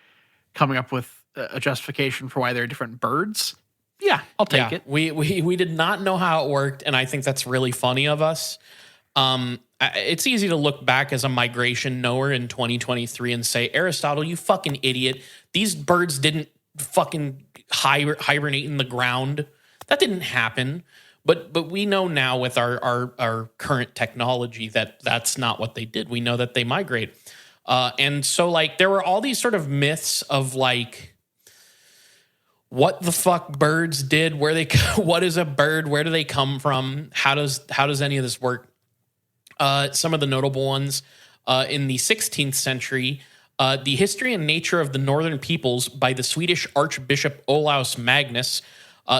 Speaker 2: coming up with a justification for why there are different birds. Yeah, I'll take it.
Speaker 1: We did not know how it worked, and I think that's really funny of us. It's easy to look back as a migration knower in 2023 and say, Aristotle, you fucking idiot. These birds didn't fucking hibernate in the ground. That didn't happen. But we know now with our current technology that that's not what they did. We know that they migrate. And so like there were all these sort of myths of like what the fuck birds did, where they what is a bird, where do they come from, how does any of this work? Some of the notable ones in the 16th century, The History and Nature of the Northern Peoples by the Swedish Archbishop Olaus Magnus.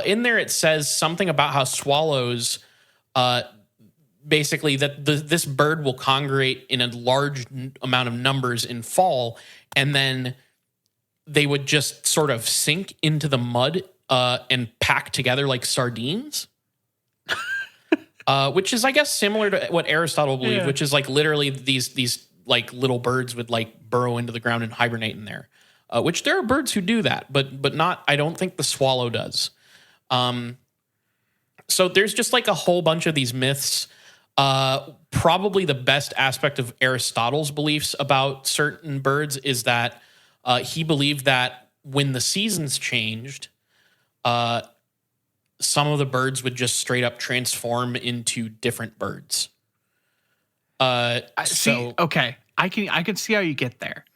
Speaker 1: In there, it says something about how swallows, basically, that this bird will congregate in a large amount of numbers in fall, and then they would just sort of sink into the mud and pack together like sardines. Which is, I guess, similar to what Aristotle believed, which is like literally these like little birds would like burrow into the ground and hibernate in there. Which there are birds who do that, but not. I don't think the swallow does. So there's just like a whole bunch of these myths. Probably the best aspect of Aristotle's beliefs about certain birds is that he believed that when the seasons changed, some of the birds would just straight up transform into different birds.
Speaker 2: Okay, I can see how you get there,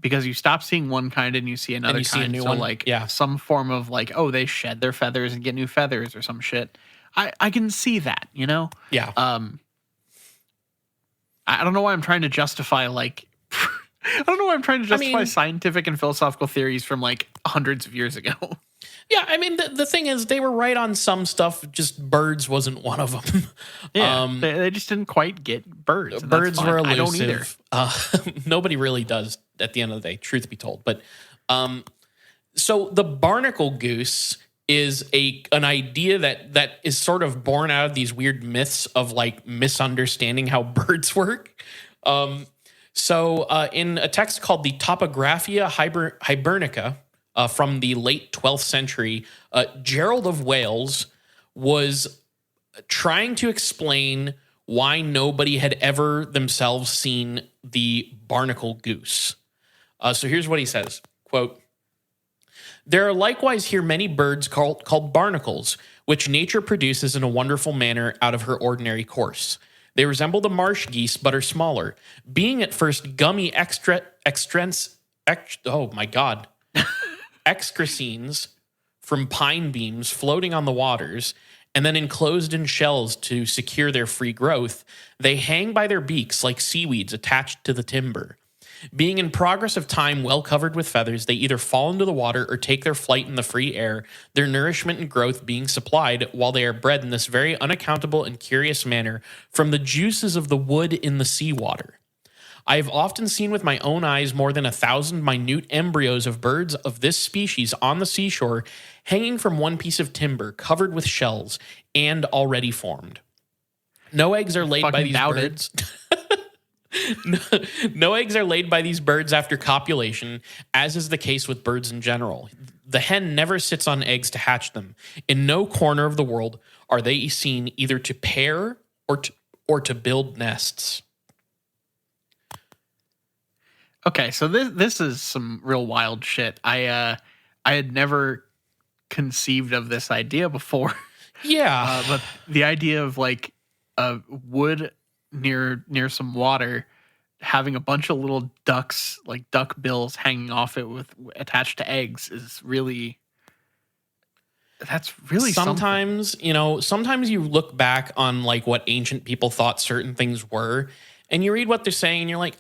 Speaker 2: because you stop seeing one kind and you see another
Speaker 1: you see
Speaker 2: kind.
Speaker 1: a new
Speaker 2: so
Speaker 1: one.
Speaker 2: like
Speaker 1: Yeah.
Speaker 2: some form of like, oh, they shed their feathers and get new feathers or some shit. I can see that, you know?
Speaker 1: Yeah.
Speaker 2: I don't know why I'm trying to justify like I don't know why I'm trying to justify scientific and philosophical theories from like hundreds of years ago.
Speaker 1: Yeah, I mean, the thing is, they were right on some stuff, just birds wasn't one of them.
Speaker 2: Yeah, they just didn't quite get birds. And
Speaker 1: Birds
Speaker 2: that's fine.
Speaker 1: were elusive.
Speaker 2: I don't either.
Speaker 1: Nobody really does at the end of the day, truth be told. But so the barnacle goose is an idea that is sort of born out of these weird myths of like misunderstanding how birds work. So in a text called the Topographia Hibernica from the late 12th century, Gerald of Wales was trying to explain why nobody had ever themselves seen the barnacle goose. So here's what he says, quote, "There are likewise here many birds called barnacles, which nature produces in a wonderful manner out of her ordinary course. They resemble the marsh geese, but are smaller, being at first gummy excrescines from pine beams floating on the waters, and then enclosed in shells to secure their free growth. They hang by their beaks like seaweeds attached to the timber. Being in progress of time well covered with feathers, they either fall into the water or take their flight in the free air, their nourishment and growth being supplied while they are bred in this very unaccountable and curious manner from the juices of the wood in the seawater. I have often seen with my own eyes more than 1,000 minute embryos of birds of this species on the seashore, hanging from one piece of timber, covered with shells, and already formed. No eggs are laid by these birds." No eggs are laid by these birds after copulation, as is the case with birds in general. The hen never sits on eggs to hatch them. In no corner of the world are they seen either to pair or to build nests.
Speaker 2: Okay, so this is some real wild shit. I had never conceived of this idea before.
Speaker 1: Yeah,
Speaker 2: but the idea of like a wood near some water, having a bunch of little ducks, like duck bills hanging off it with attached to eggs, is really, that's really
Speaker 1: sometimes
Speaker 2: something.
Speaker 1: Sometimes you look back on like what ancient people thought certain things were, and you read what they're saying, and you're like,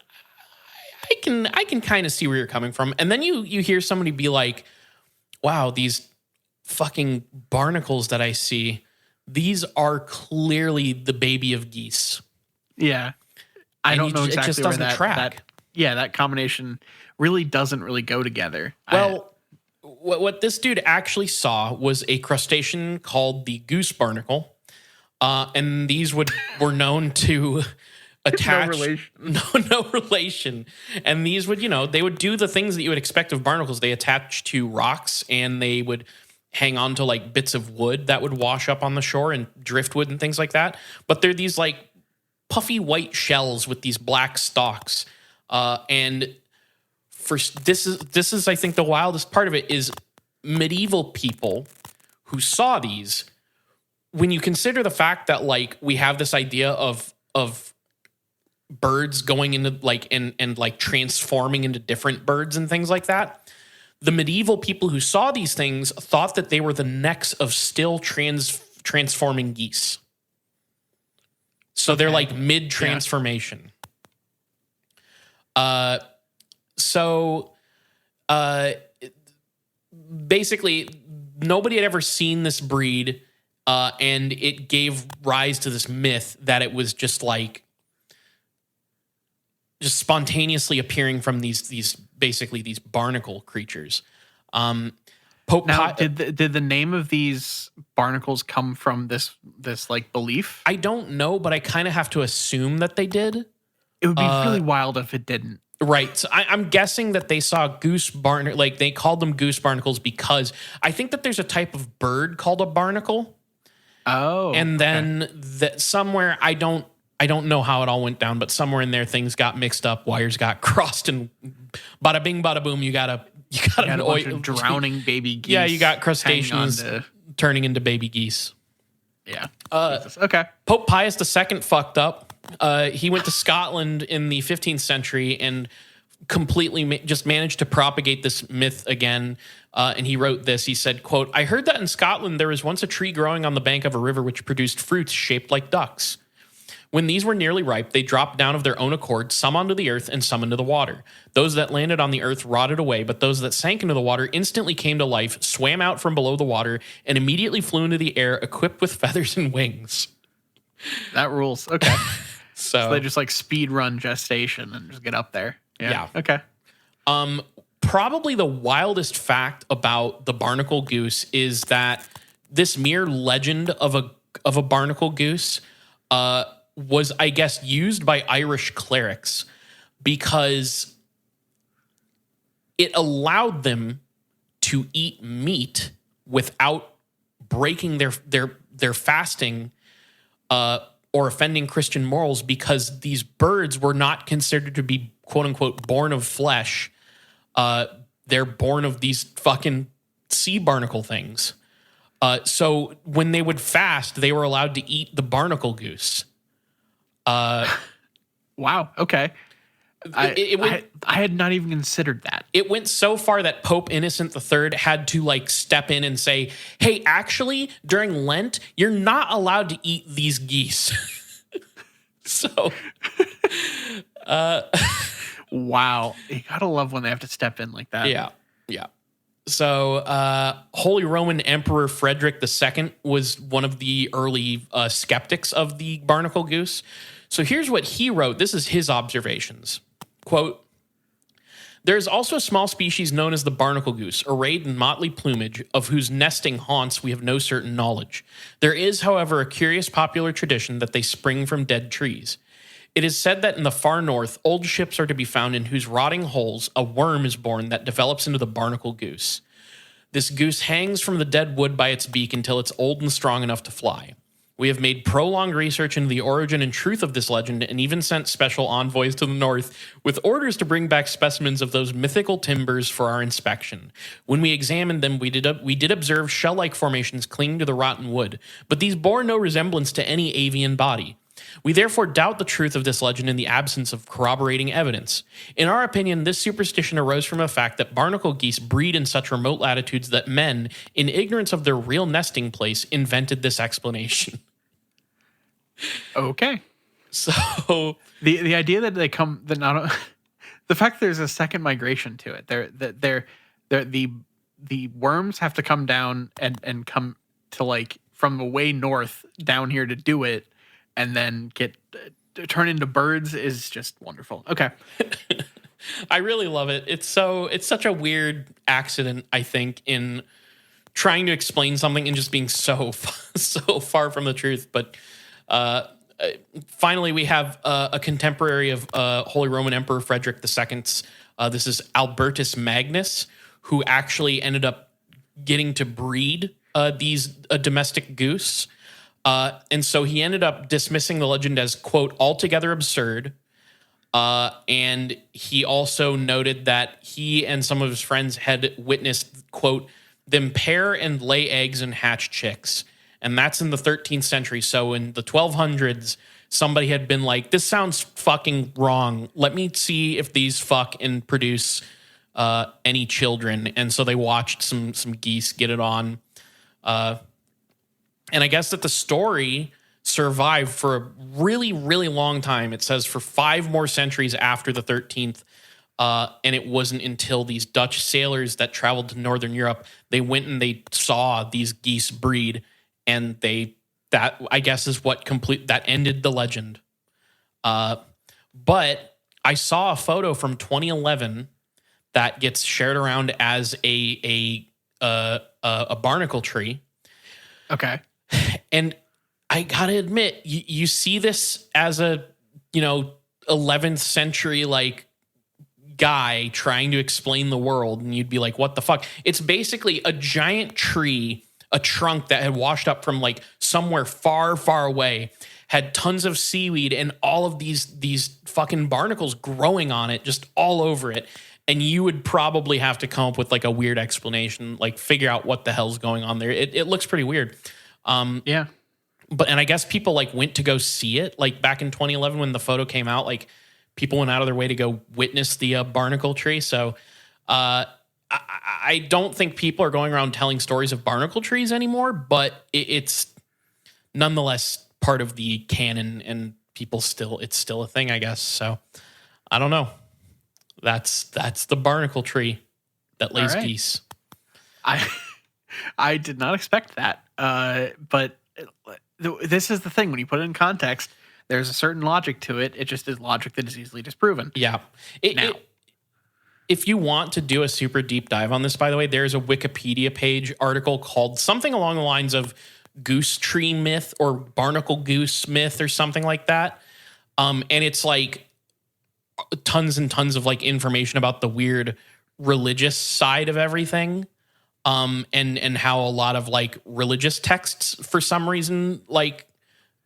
Speaker 1: I can kind of see where you're coming from. And then you hear somebody be like, wow, these fucking barnacles that I see, these are clearly the baby of geese.
Speaker 2: Yeah. I don't know exactly
Speaker 1: it just
Speaker 2: where
Speaker 1: doesn't track.
Speaker 2: that combination really doesn't really go together.
Speaker 1: Well, what this dude actually saw was a crustacean called the goose barnacle. And these were known to attach no relation. And these would, they would do the things that you would expect of barnacles. They attach to rocks, and they would hang on to like bits of wood that would wash up on the shore, and driftwood and things like that. But they're these like puffy white shells with these black stalks. And for this is I think the wildest part of it is medieval people who saw these, when you consider the fact that like we have this idea of birds going into like and like transforming into different birds and things like that, the medieval people who saw these things thought that they were the necks of still transforming geese. So they're like mid transformation. Basically, nobody had ever seen this breed, and it gave rise to this myth that it was just spontaneously appearing from these barnacle creatures.
Speaker 2: Did the name of these barnacles come from this like belief?
Speaker 1: I don't know, but I kind of have to assume that they did.
Speaker 2: It would be really wild if it didn't.
Speaker 1: Right. So I'm guessing that they saw they called them goose barnacles because I think that there's a type of bird called a barnacle.
Speaker 2: Oh.
Speaker 1: And then somewhere, I don't know how it all went down, but somewhere in there things got mixed up, wires got crossed, and bada bing, bada boom, you got a bunch
Speaker 2: of drowning baby geese.
Speaker 1: Yeah, you got crustaceans turning into baby geese.
Speaker 2: Yeah. Okay.
Speaker 1: Pope Pius II fucked up. He went to Scotland in the 15th century and completely just managed to propagate this myth again. And he wrote this. He said, quote, "I heard that in Scotland there was once a tree growing on the bank of a river which produced fruits shaped like ducks. When these were nearly ripe, they dropped down of their own accord, some onto the earth and some into the water. Those that landed on the earth rotted away, but those that sank into the water instantly came to life, swam out from below the water, and immediately flew into the air, equipped with feathers and wings."
Speaker 2: That rules. Okay.
Speaker 1: So
Speaker 2: they just like speed run gestation and just get up there.
Speaker 1: Yeah.
Speaker 2: Okay.
Speaker 1: Probably the wildest fact about the barnacle goose is that this mere legend of a barnacle goose was, I guess, used by Irish clerics because it allowed them to eat meat without breaking their fasting or offending Christian morals, because these birds were not considered to be quote unquote born of flesh. They're born of these fucking sea barnacle things. So when they would fast, they were allowed to eat the barnacle goose.
Speaker 2: Wow. Okay. I had not even considered that.
Speaker 1: It went so far that Pope Innocent III had to like step in and say, "Hey, actually, during Lent, you're not allowed to eat these geese." So,
Speaker 2: wow, you gotta love when they have to step in like that.
Speaker 1: Yeah. So, Holy Roman Emperor Frederick II was one of the early skeptics of the barnacle goose. So here's what he wrote. This is his observations. Quote, "There is also a small species known as the barnacle goose, arrayed in motley plumage, of whose nesting haunts we have no certain knowledge. There is, however, a curious popular tradition that they spring from dead trees. It is said that in the far north, old ships are to be found in whose rotting hulls a worm is born that develops into the barnacle goose. This goose hangs from the dead wood by its beak until it's old and strong enough to fly. We have made prolonged research into the origin and truth of this legend and even sent special envoys to the north with orders to bring back specimens of those mythical timbers for our inspection. When we examined them, we did observe shell-like formations clinging to the rotten wood, but these bore no resemblance to any avian body. We therefore doubt the truth of this legend in the absence of corroborating evidence. In our opinion, this superstition arose from the fact that barnacle geese breed in such remote latitudes that men, in ignorance of their real nesting place, invented this explanation."
Speaker 2: Okay.
Speaker 1: So
Speaker 2: the idea that they come, that not the fact there's a second migration to it. The worms have to come down and come to like from way north down here to do it, and then get turn into birds is just wonderful. Okay.
Speaker 1: I really love it. It's such a weird accident, I think, in trying to explain something and just being so far from the truth. But finally, we have a contemporary of Holy Roman Emperor Frederick II's. This is Albertus Magnus, who actually ended up getting to breed these domestic goose. And so he ended up dismissing the legend as, quote, altogether absurd. And he also noted that he and some of his friends had witnessed, quote, them pair and lay eggs and hatch chicks. And that's in the 13th century. So in the 1200s, somebody had been like, this sounds fucking wrong. Let me see if these fuck and produce any children. And so they watched some geese get it on. And I guess that the story survived for a really, really long time. It says for 5 more centuries after the 13th. And it wasn't until these Dutch sailors that traveled to Northern Europe, they went and they saw these geese breed, and that I guess is what that ended the legend. But I saw a photo from 2011 that gets shared around as a barnacle tree.
Speaker 2: Okay.
Speaker 1: And I gotta admit, you see this as a 11th century like guy trying to explain the world, and you'd be like, what the fuck? It's basically a giant tree, a trunk that had washed up from like somewhere far, far away, had tons of seaweed and all of these fucking barnacles growing on it, just all over it. And you would probably have to come up with like a weird explanation, like figure out what the hell's going on there. It looks pretty weird.
Speaker 2: Yeah.
Speaker 1: And I guess people like went to go see it, like back in 2011 when the photo came out, like people went out of their way to go witness the barnacle tree. So I don't think people are going around telling stories of barnacle trees anymore, but it's nonetheless part of the canon, and it's still a thing, I guess. So I don't know. That's the barnacle tree that lays geese.
Speaker 2: I did not expect that. But this is the thing. When you put it in context, there's a certain logic to it. It just is logic that is easily disproven.
Speaker 1: Yeah. If you want to do a super deep dive on this, by the way, there's a Wikipedia page article called something along the lines of goose tree myth or barnacle goose myth or something like that. And it's like tons and tons of like information about the weird religious side of everything. And how a lot of like religious texts for some reason like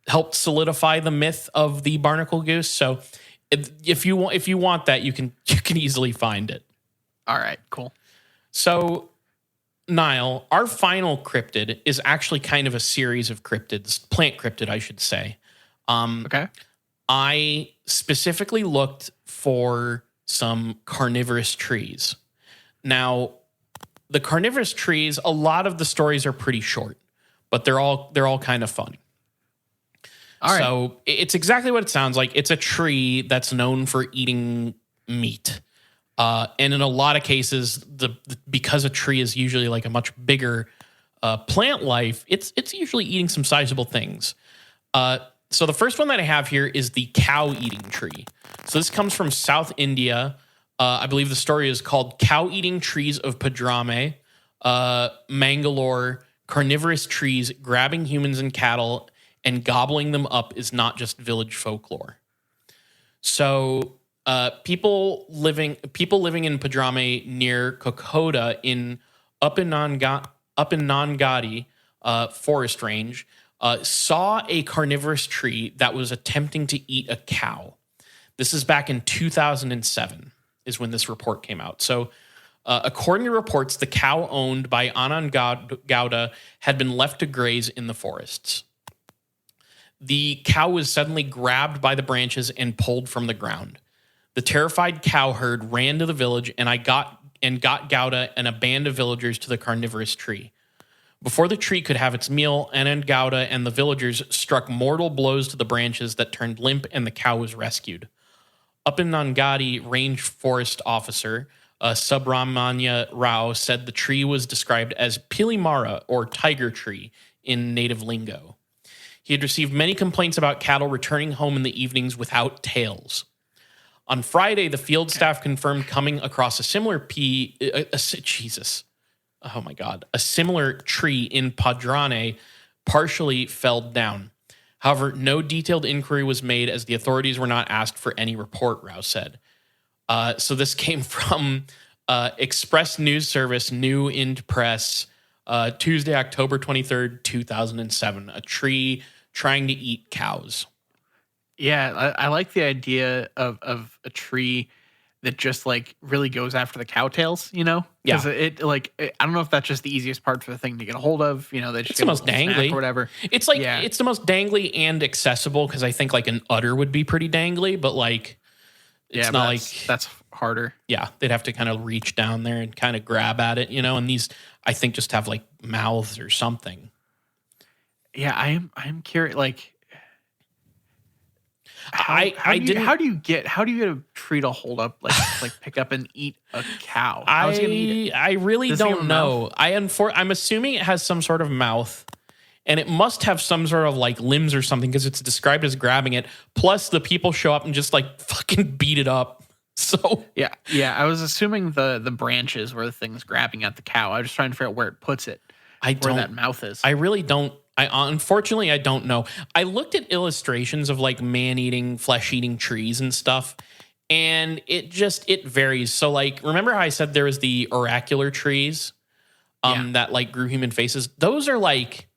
Speaker 1: helped solidify the myth of the barnacle goose. So if you want that, you can easily find it.
Speaker 2: All right, cool.
Speaker 1: So Niall, our final cryptid is actually kind of a series of cryptids, plant cryptid, I should say.
Speaker 2: Okay.
Speaker 1: I specifically looked for some carnivorous trees. Now, the carnivorous trees, a lot of the stories are pretty short, but they're all kind of fun.
Speaker 2: All right.
Speaker 1: So it's exactly what it sounds like. It's a tree that's known for eating meat. And in a lot of cases, because a tree is usually like a much bigger plant life, it's usually eating some sizable things. So the first one that I have here is the cow-eating tree. So this comes from South India. I believe the story is called Cow-Eating Trees of Padrame, Mangalore. Carnivorous trees grabbing humans and cattle and gobbling them up is not just village folklore. So people living in Padrame near Kokoda up in Nangadi forest range saw a carnivorous tree that was attempting to eat a cow. This is back in 2007 is when this report came out. So according to reports, the cow owned by Anand Gowda had been left to graze in the forests. The cow was suddenly grabbed by the branches and pulled from the ground. The terrified cow herd ran to the village and got Gowda and a band of villagers to the carnivorous tree. Before the tree could have its meal, Anand Gowda and the villagers struck mortal blows to the branches that turned limp, and the cow was rescued. Up in Nangadi, range forest officer Subramanya Rao said the tree was described as Pilimara, or tiger tree, in native lingo. He had received many complaints about cattle returning home in the evenings without tails. On Friday, the field staff confirmed coming across a similar similar tree in Padrane, partially felled down. However, no detailed inquiry was made as the authorities were not asked for any report, Rao said. So this came from Express News Service, New Ind Press, Tuesday, October 23rd, 2007. A tree trying to eat cows.
Speaker 2: Yeah, I like the idea of a tree that just like really goes after the cowtails,
Speaker 1: Yeah.
Speaker 2: because I don't know if that's just the easiest part for the thing to get a hold of. They just
Speaker 1: It's
Speaker 2: get
Speaker 1: the
Speaker 2: a
Speaker 1: most
Speaker 2: little snack
Speaker 1: dangly
Speaker 2: or whatever.
Speaker 1: It's like
Speaker 2: Yeah.
Speaker 1: it's the most dangly and accessible because I think like an udder would be pretty dangly, but like it's
Speaker 2: Yeah,
Speaker 1: not
Speaker 2: but
Speaker 1: like
Speaker 2: that's harder.
Speaker 1: yeah, they'd have to kind of reach down there and kind of grab at it, and these I think just have like mouths or something.
Speaker 2: Yeah, I'm curious. Like,
Speaker 1: I
Speaker 2: how do you get a tree to hold up like pick up and eat a cow? How's he gonna eat it?
Speaker 1: I really
Speaker 2: Does he have
Speaker 1: don't
Speaker 2: a
Speaker 1: know. I'm assuming it has some sort of mouth, and it must have some sort of like limbs or something because it's described as grabbing it. Plus, the people show up and just like fucking beat it up. So
Speaker 2: Yeah. I was assuming the branches were the things grabbing at the cow. I was just trying to figure out where it puts it, where that mouth is.
Speaker 1: I really don't. Unfortunately I don't know. I looked at illustrations of like man-eating, flesh-eating trees and stuff, and it varies. So like, remember how I said there was the oracular trees, that like grew human faces? Those are like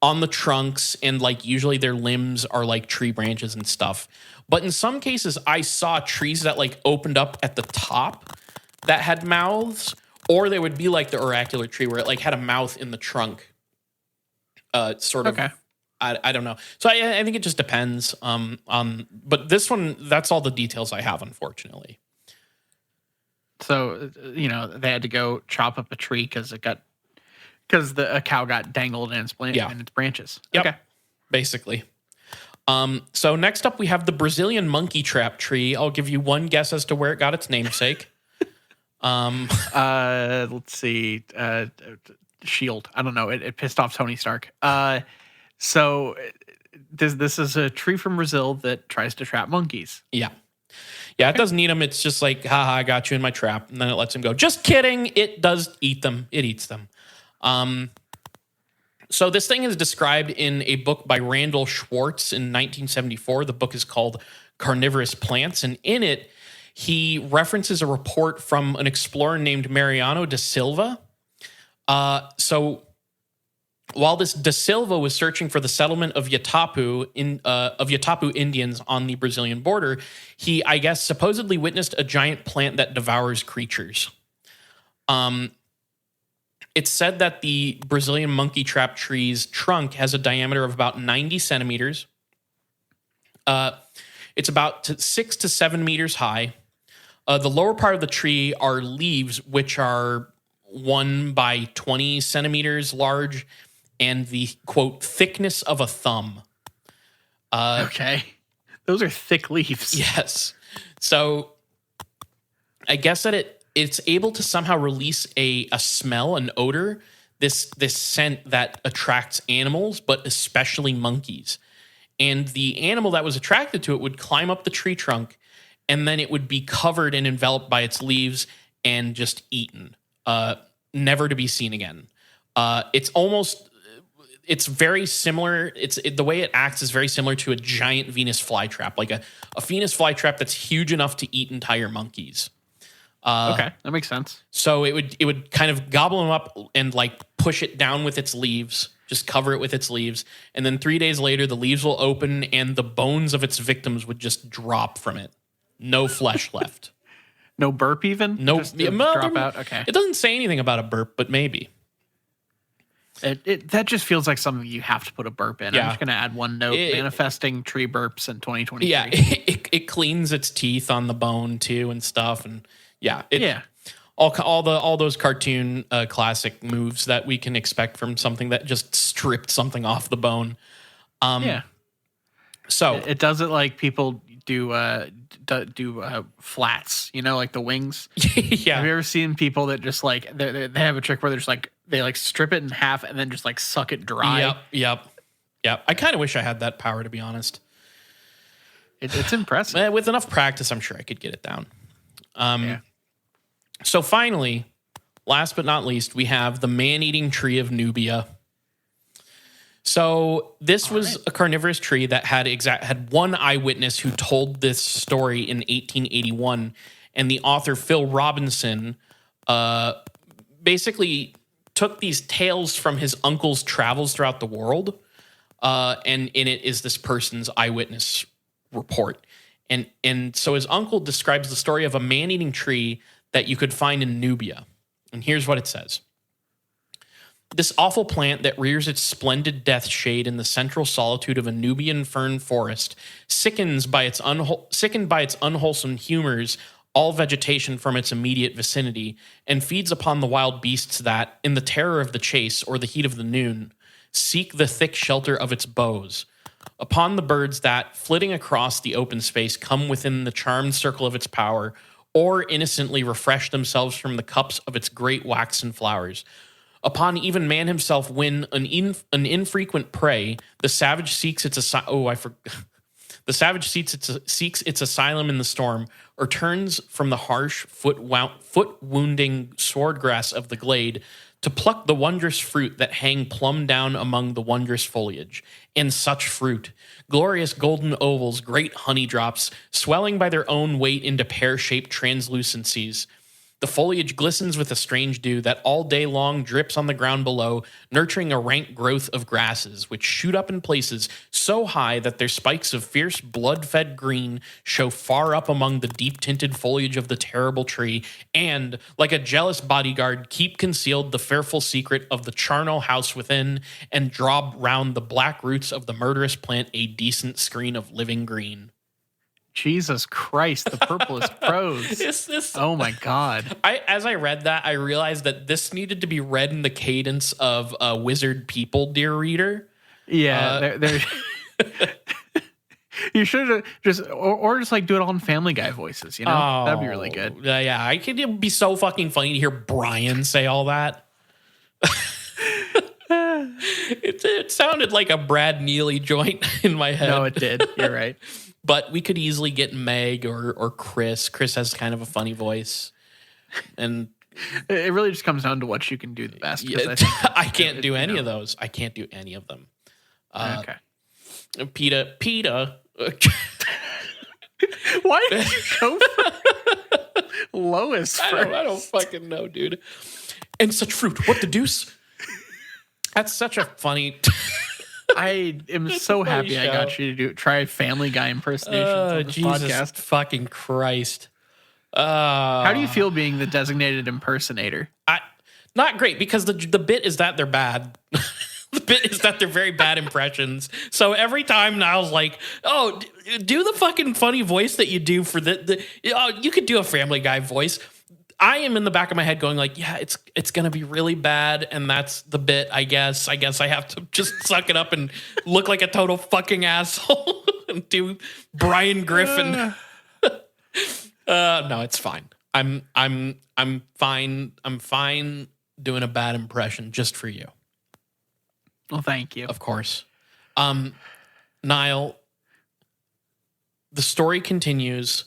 Speaker 1: on the trunks, and like usually their limbs are like tree branches and stuff. But in some cases, I saw trees that like opened up at the top that had mouths, or they would be like the oracular tree where it like had a mouth in the trunk. Sort of.
Speaker 2: Okay.
Speaker 1: I don't know. So I think it just depends. But this one, that's all the details I have, unfortunately.
Speaker 2: So they had to go chop up a tree because a cow got dangled in its branches.
Speaker 1: Yep.
Speaker 2: Okay.
Speaker 1: Basically. So next up, we have the Brazilian monkey trap tree. I'll give you one guess as to where it got its namesake.
Speaker 2: Let's see. Shield. I don't know. It pissed off Tony Stark. So this is a tree from Brazil that tries to trap monkeys.
Speaker 1: Yeah. Yeah, it doesn't eat them. It's just like, haha, I got you in my trap. And then it lets him go. Just kidding. It does eat them. It eats them. So this thing is described in a book by Randall Schwartz in 1974. The book is called Carnivorous Plants. And in it, he references a report from an explorer named Mariano da Silva. So while this Da Silva was searching for the settlement of Yatapu Indians on the Brazilian border, he, I guess, supposedly witnessed a giant plant that devours creatures. It's said that the Brazilian monkey trap tree's trunk has a diameter of about 90 centimeters. It's about 6 to 7 meters high. The lower part of the tree are leaves, which are 1 by 20 centimeters large, and the quote thickness of a thumb.
Speaker 2: Okay, those are thick leaves.
Speaker 1: Yes. So I guess that it's able to somehow release a smell, an odor, this scent that attracts animals, but especially monkeys. And the animal that was attracted to it would climb up the tree trunk, and then it would be covered and enveloped by its leaves and just eaten, never to be seen again. It's very similar. The way it acts is very similar to a giant Venus flytrap, like a Venus flytrap that's huge enough to eat entire monkeys.
Speaker 2: Okay, that makes sense.
Speaker 1: So it would kind of gobble them up and like push it down with its leaves, just cover it with its leaves, and then 3 days later the leaves will open and the bones of its victims would just drop from it. No flesh left.
Speaker 2: No burp even?
Speaker 1: No,
Speaker 2: Just drop out? Okay.
Speaker 1: It doesn't say anything about a burp, but maybe.
Speaker 2: That just feels like something you have to put a burp in.
Speaker 1: Yeah.
Speaker 2: I'm just going to add one note, manifesting tree burps in 2023.
Speaker 1: Yeah, it cleans its teeth on the bone too and stuff, and all those cartoon classic moves that we can expect from something that just stripped something off the bone. So
Speaker 2: it does it like people do flats, like the wings.
Speaker 1: Yeah.
Speaker 2: Have you ever seen people that just like they have a trick where they're just like they like strip it in half and then just like suck it dry?
Speaker 1: Yep. I kind of wish I had that power, to be honest.
Speaker 2: It's impressive.
Speaker 1: With enough practice, I'm sure I could get it down. So finally, last but not least, we have the man-eating tree of Nubia. So this was a carnivorous tree that had one eyewitness who told this story in 1881, and the author Phil Robinson basically took these tales from his uncle's travels throughout the world, and in it is this person's eyewitness report. And so his uncle describes the story of a man-eating tree that you could find in Nubia. And here's what it says. This awful plant that rears its splendid death shade in the central solitude of a Nubian fern forest sickened by its unwholesome humors all vegetation from its immediate vicinity, and feeds upon the wild beasts that, in the terror of the chase or the heat of the noon, seek the thick shelter of its boughs, upon the birds that, flitting across the open space, come within the charmed circle of its power, or innocently refresh themselves from the cups of its great waxen flowers. Upon even man himself, when an infrequent prey, the savage seeks its The savage seeks its asylum in the storm, or turns from the harsh, foot-wounding swordgrass of the glade to pluck the wondrous fruit that hang plumb down among the wondrous foliage. And such fruit, glorious golden ovals, great honey drops, swelling by their own weight into pear-shaped translucencies. The foliage glistens with a strange dew that all day long drips on the ground below, nurturing a rank growth of grasses, which shoot up in places so high that their spikes of fierce blood-fed green show far up among the deep-tinted foliage of the terrible tree, and, like a jealous bodyguard, keep concealed the fearful secret of the charnel house within, and draw round the black roots of the murderous plant a decent screen of living green.
Speaker 2: Jesus Christ, the purplest prose. Oh my God.
Speaker 1: As I read that, I realized that this needed to be read in the cadence of Wizard People, dear reader.
Speaker 2: Yeah, you should have just like do it all in Family Guy voices, you know? That'd be really good.
Speaker 1: Yeah, it'd be so fucking funny to hear Brian say all that. It sounded like a Brad Neely joint in my head.
Speaker 2: No, it did. You're right.
Speaker 1: But we could easily get Meg or Chris. Chris has kind of a funny voice. And
Speaker 2: it really just comes down to what you can do the best.
Speaker 1: Yeah, I can't do any of those. I can't do any of them.
Speaker 2: Okay.
Speaker 1: PETA.
Speaker 2: Why did you go for Lois first?
Speaker 1: I don't fucking know, dude. And such fruit. What the deuce? That's such a funny...
Speaker 2: I am so happy I got you to try Family Guy impersonations on this podcast.
Speaker 1: Fucking Christ.
Speaker 2: How do you feel being the designated impersonator?
Speaker 1: Not great, because the bit is that they're bad. The bit is that they're very bad impressions. So every time Niall's like, oh, do the fucking funny voice that you do for you could do a Family Guy voice. I am in the back of my head going like, yeah, it's going to be really bad. And that's the bit, I guess. I have to just suck it up and look like a total fucking asshole and do Brian Griffin. No, it's fine. I'm fine. I'm fine doing a bad impression just for you.
Speaker 2: Well, thank you.
Speaker 1: Of course. Niall, the story continues.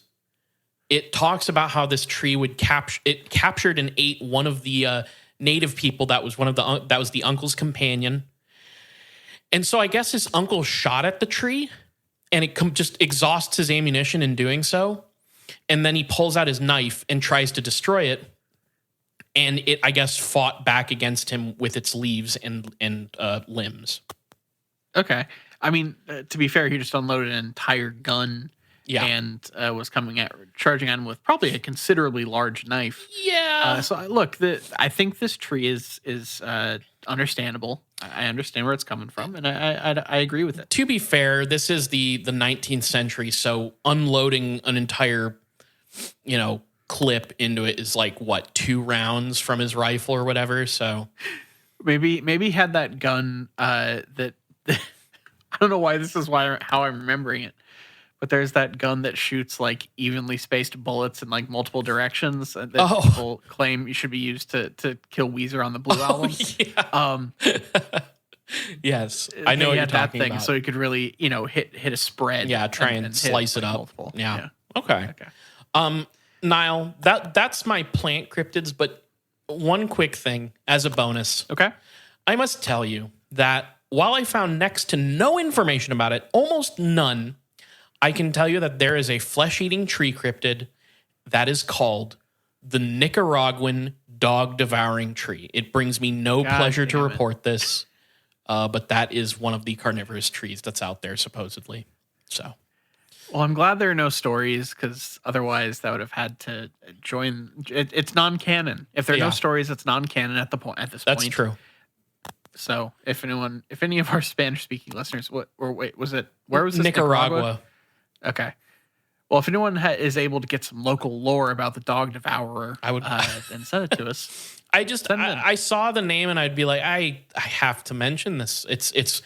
Speaker 1: It talks about how this tree would captured and ate one of the native people that was the uncle's companion. And so I guess his uncle shot at the tree, and it just exhausts his ammunition in doing so. And then he pulls out his knife and tries to destroy it. And it, I guess, fought back against him with its leaves and limbs.
Speaker 2: Okay. I mean, to be fair, he just unloaded an entire gun. Yeah. And was charging on with probably a considerably large knife.
Speaker 1: Yeah.
Speaker 2: So look, I think this tree is understandable. I understand where it's coming from, and I agree with it.
Speaker 1: To be fair, this is the 19th century, so unloading an entire, clip into it is like what, 2 rounds from his rifle or whatever. So
Speaker 2: maybe he had that gun that I don't know why this is how I'm remembering it. But there's that gun that shoots like evenly spaced bullets in like multiple directions that people claim you should be used to kill Weezer on the Blue Album.
Speaker 1: Yeah. Yes, I know what you're talking about.
Speaker 2: So he could really, hit a spread.
Speaker 1: Yeah, try and slice it up.
Speaker 2: Multiple.
Speaker 1: Yeah. Okay. Niall, that's my plant cryptids, but one quick thing as a bonus.
Speaker 2: Okay.
Speaker 1: I must tell you that while I found next to no information about it, almost none, I can tell you that there is a flesh-eating tree cryptid that is called the Nicaraguan dog-devouring tree. It brings me no pleasure to report this, but that is one of the carnivorous trees that's out there, supposedly. So,
Speaker 2: Well, I'm glad there are no stories because otherwise that would have had to join. It's non-canon. If there are no
Speaker 1: Yeah.
Speaker 2: stories, it's non-canon at this
Speaker 1: That's
Speaker 2: point.
Speaker 1: true.
Speaker 2: So if any of our Spanish-speaking listeners, was it? Where was this?
Speaker 1: Nicaragua.
Speaker 2: Okay. Well, if anyone is able to get some local lore about the dog devourer,
Speaker 1: I would-
Speaker 2: then send it to us.
Speaker 1: I saw the name and I'd be like, I have to mention this. It's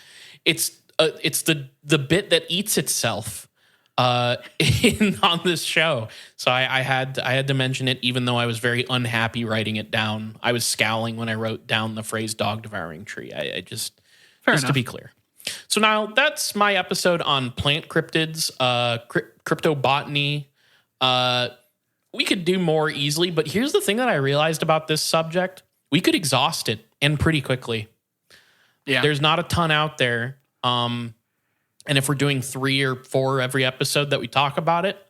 Speaker 1: the bit that eats itself on this show. So I had to mention it, even though I was very unhappy writing it down. I was scowling when I wrote down the phrase "dog devouring tree." I just
Speaker 2: Fair
Speaker 1: to
Speaker 2: enough.
Speaker 1: be clear. So now that's my episode on plant cryptids, cryptobotany. We could do more easily, but here's the thing that I realized about this subject. We could exhaust it and pretty quickly.
Speaker 2: Yeah.
Speaker 1: There's not a ton out there. And if we're doing 3 or 4 every episode that we talk about it,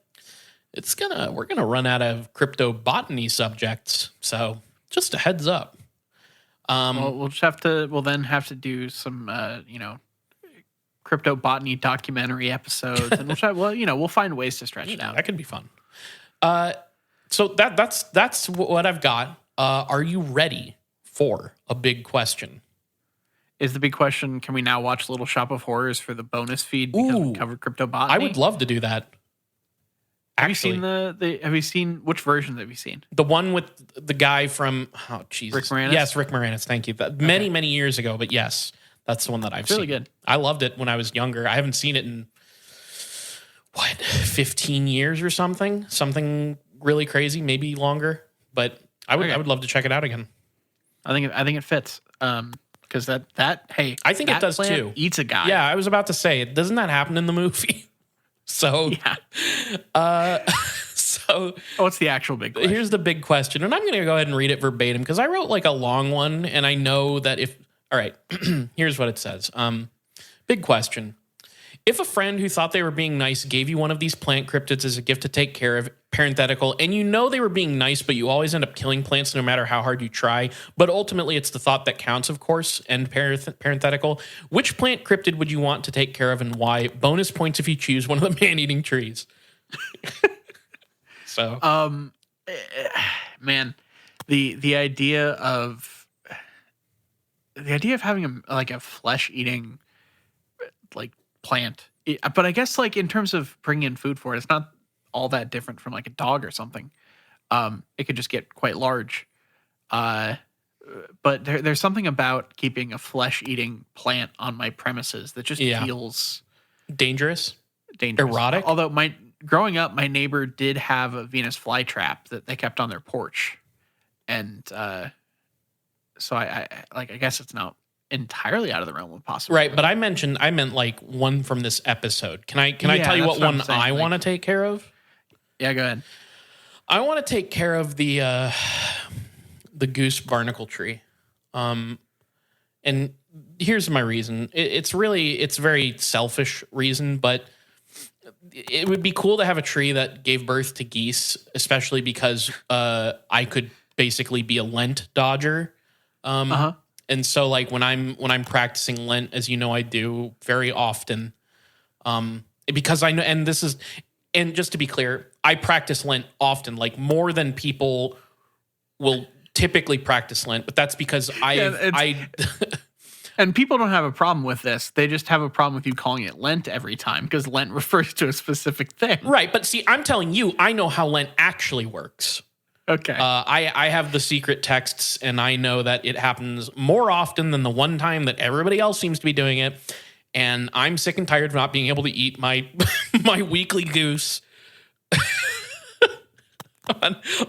Speaker 1: we're gonna run out of cryptobotany subjects. So just a heads up.
Speaker 2: Well, we'll then have to do some, cryptobotany documentary episodes, and we'll find ways to stretch it out.
Speaker 1: That could be fun. So that's what I've got. Are you ready for a big question?
Speaker 2: Is the big question, can we now watch Little Shop of Horrors for the bonus feed because we covered cryptobotany?
Speaker 1: I would love to do that.
Speaker 2: Have you seen which version have you seen?
Speaker 1: The one with the guy from Jesus.
Speaker 2: Rick Moranis?
Speaker 1: Yes, Rick Moranis. Thank you. Many years ago, but yes, that's the one that I've seen.
Speaker 2: Really good.
Speaker 1: I loved it when I was younger. I haven't seen it in 15 years or something really crazy, maybe longer. But I would love to check it out again.
Speaker 2: I think it fits. Because
Speaker 1: I think it does
Speaker 2: plant
Speaker 1: too.
Speaker 2: Eats a guy.
Speaker 1: Yeah, I was about to say, doesn't that happen in the movie? So,
Speaker 2: yeah.
Speaker 1: So
Speaker 2: what's the actual big question?
Speaker 1: Here's the big question, and I'm going to go ahead and read it verbatim because I wrote like a long one, and I know that all right, here's what it says. Big question. If a friend who thought they were being nice gave you one of these plant cryptids as a gift to take care of, parenthetical, and you know they were being nice, but you always end up killing plants no matter how hard you try, but ultimately it's the thought that counts, of course, and parenthetical, which plant cryptid would you want to take care of and why? Bonus points if you choose one of the man-eating trees. So,
Speaker 2: man, the idea of having a flesh-eating plant, but I guess in terms of bringing in food for it, it's not all that different from a dog or something. It could just get quite large. But there's something about keeping a flesh-eating plant on my premises that just feels
Speaker 1: dangerous,
Speaker 2: erotic. Although growing up, my neighbor did have a Venus flytrap that they kept on their porch, and so I guess it's not entirely out of the realm of possibility.
Speaker 1: Right, but I meant one from this episode. Can I tell you what one I want to take care of?
Speaker 2: Yeah, go ahead.
Speaker 1: I want to take care of the goose barnacle tree. And here's my reason. It's a very selfish reason, but it would be cool to have a tree that gave birth to geese, especially because I could basically be a Lent dodger. And so when I'm practicing Lent, as you know, I do very often, because I know, and just to be clear, I practice Lent often, more than people will typically practice Lent, but that's because
Speaker 2: and people don't have a problem with this. They just have a problem with you calling it Lent every time because Lent refers to a specific thing.
Speaker 1: Right. But see, I'm telling you, I know how Lent actually works.
Speaker 2: Okay.
Speaker 1: I have the secret texts, and I know that it happens more often than the one time that everybody else seems to be doing it. And I'm sick and tired of not being able to eat my my weekly goose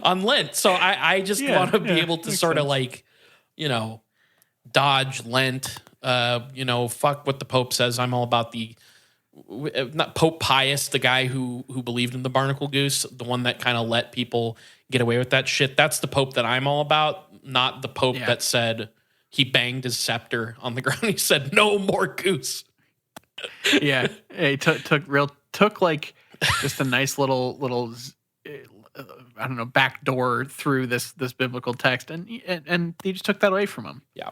Speaker 1: on Lent. So I just want to be able to sort of dodge Lent. Fuck what the Pope says. I'm all about not Pope Pius, the guy who believed in the barnacle goose, the one that kind of let people get away with that shit. That's the Pope that I'm all about, not the Pope that said he banged his scepter on the ground. He said, "No more goose."
Speaker 2: Yeah, he took just a nice little I don't know, back door through this biblical text, and he just took that away from him.
Speaker 1: Yeah.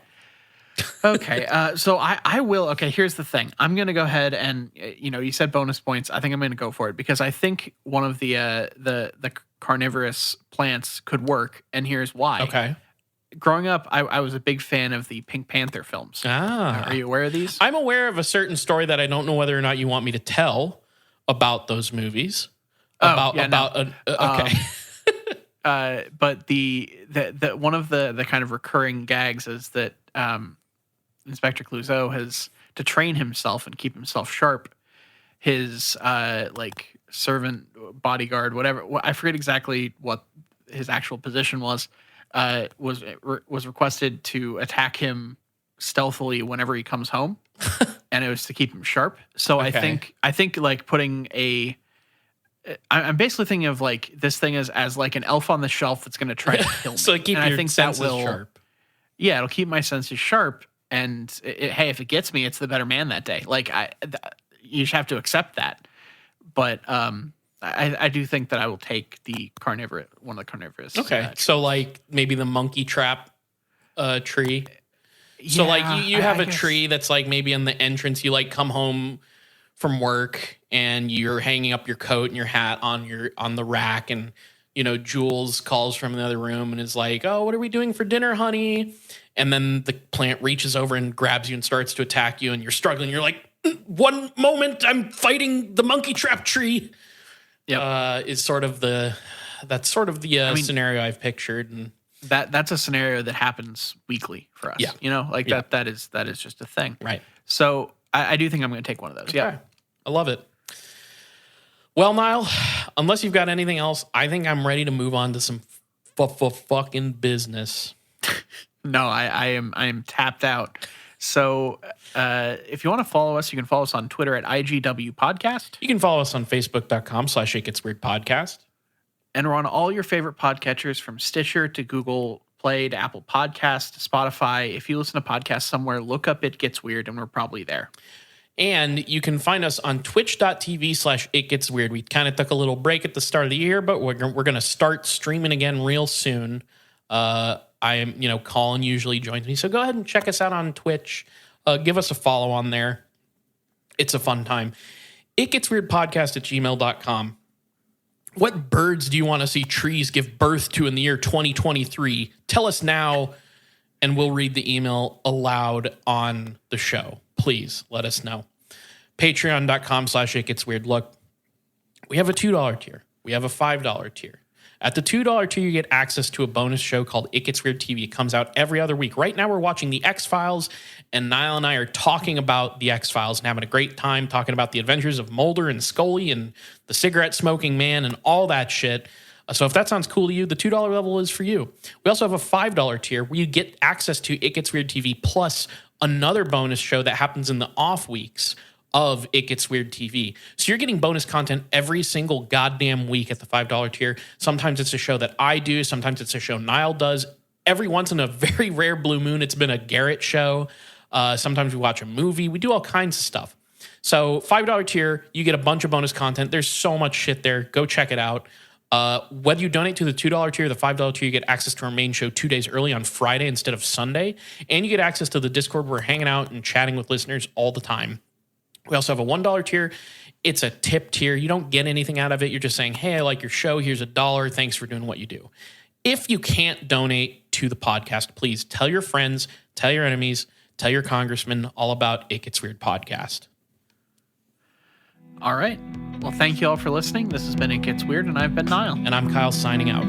Speaker 2: Okay, so I will. Okay, here's the thing. I'm gonna go ahead and you said bonus points. I think I'm gonna go for it because I think one of the carnivorous plants could work, and here's why.
Speaker 1: Okay.
Speaker 2: Growing up, I was a big fan of the Pink Panther films. Are you aware of these?
Speaker 1: I'm aware of a certain story that I don't know whether or not you want me to tell about those movies. Okay.
Speaker 2: But the one of the kind of recurring gags is that Inspector Clouseau has to train himself and keep himself sharp. His like servant, bodyguard, whatever. I forget exactly what his actual position was. Was requested to attack him stealthily whenever he comes home, and it was to keep him sharp. So
Speaker 1: Okay.
Speaker 2: I think like putting I'm basically thinking of like this thing as like an elf on the shelf that's going to try to kill me.
Speaker 1: So keep
Speaker 2: And
Speaker 1: your
Speaker 2: I think
Speaker 1: senses
Speaker 2: that will,
Speaker 1: sharp.
Speaker 2: Yeah, it'll keep my senses sharp. And hey, if it gets me, it's the better man that day. Like you just have to accept that. But I do think that I will take one of the carnivorous.
Speaker 1: Okay. So like maybe the monkey trap tree. So like you have a tree that's like maybe in the entrance. You like come home from work and you're hanging up your coat and your hat on the rack, and Jules calls from the other room and is like, "Oh, what are we doing for dinner, honey?" And then the plant reaches over and grabs you and starts to attack you, and you're struggling. You're like, "One moment, I'm fighting the monkey trap tree."
Speaker 2: Yep.
Speaker 1: Is sort of the scenario I've pictured, and
Speaker 2: that's a scenario that happens weekly for us.
Speaker 1: Yeah.
Speaker 2: That is just a thing.
Speaker 1: Right.
Speaker 2: So I do think I'm going to take one of those.
Speaker 1: Okay.
Speaker 2: Yeah.
Speaker 1: I love it. Well, Niall, unless you've got anything else, I think I'm ready to move on to some fucking business.
Speaker 2: No, I am tapped out. So if you want to follow us, you can follow us on Twitter at IGW Podcast.
Speaker 1: You can follow us on Facebook.com/ItGetsWeirdPodcast.
Speaker 2: And we're on all your favorite podcatchers from Stitcher to Google Play to Apple Podcasts to Spotify. If you listen to podcasts somewhere, look up It Gets Weird, and we're probably there.
Speaker 1: And you can find us on twitch.tv/ItGetsWeird. We kind of took a little break at the start of the year, but we're going to start streaming again real soon. I am, Colin usually joins me. So go ahead and check us out on Twitch. Give us a follow on there. It's a fun time. itgetsweirdpodcast@gmail.com. What birds do you want to see trees give birth to in the year 2023? Tell us now, and we'll read the email aloud on the show. Please let us know. Patreon.com/itgetsweird. Look, we have a $2 tier. We have a $5 tier. At the $2 tier, you get access to a bonus show called It Gets Weird TV. It comes out every other week. Right now, we're watching The X-Files, and Niall and I are talking about The X-Files and having a great time talking about the adventures of Mulder and Scully and the cigarette-smoking man and all that shit. So if that sounds cool to you, the $2 level is for you. We also have a $5 tier where you get access to It Gets Weird TV plus another bonus show that happens in the off weeks of It Gets Weird TV. So you're getting bonus content every single goddamn week at the $5 tier. Sometimes it's a show that I do. Sometimes it's a show Niall does. Every once in a very rare blue moon, it's been a Garrett show. Sometimes we watch a movie. We do all kinds of stuff. So $5 tier, you get a bunch of bonus content. There's so much shit there. Go check it out. Whether you donate to the $2 tier or the $5 tier, you get access to our main show 2 days early on Friday instead of Sunday. And you get access to the Discord where we're hanging out and chatting with listeners all the time. We also have a $1 tier. It's a tip tier. You don't get anything out of it. You're just saying, hey, I like your show. Here's $1. Thanks for doing what you do. If you can't donate to the podcast, please tell your friends, tell your enemies, tell your congressman all about It Gets Weird Podcast.
Speaker 2: All right. Well, thank you all for listening. This has been It Gets Weird, and I've been Niall.
Speaker 1: And I'm Kyle signing out.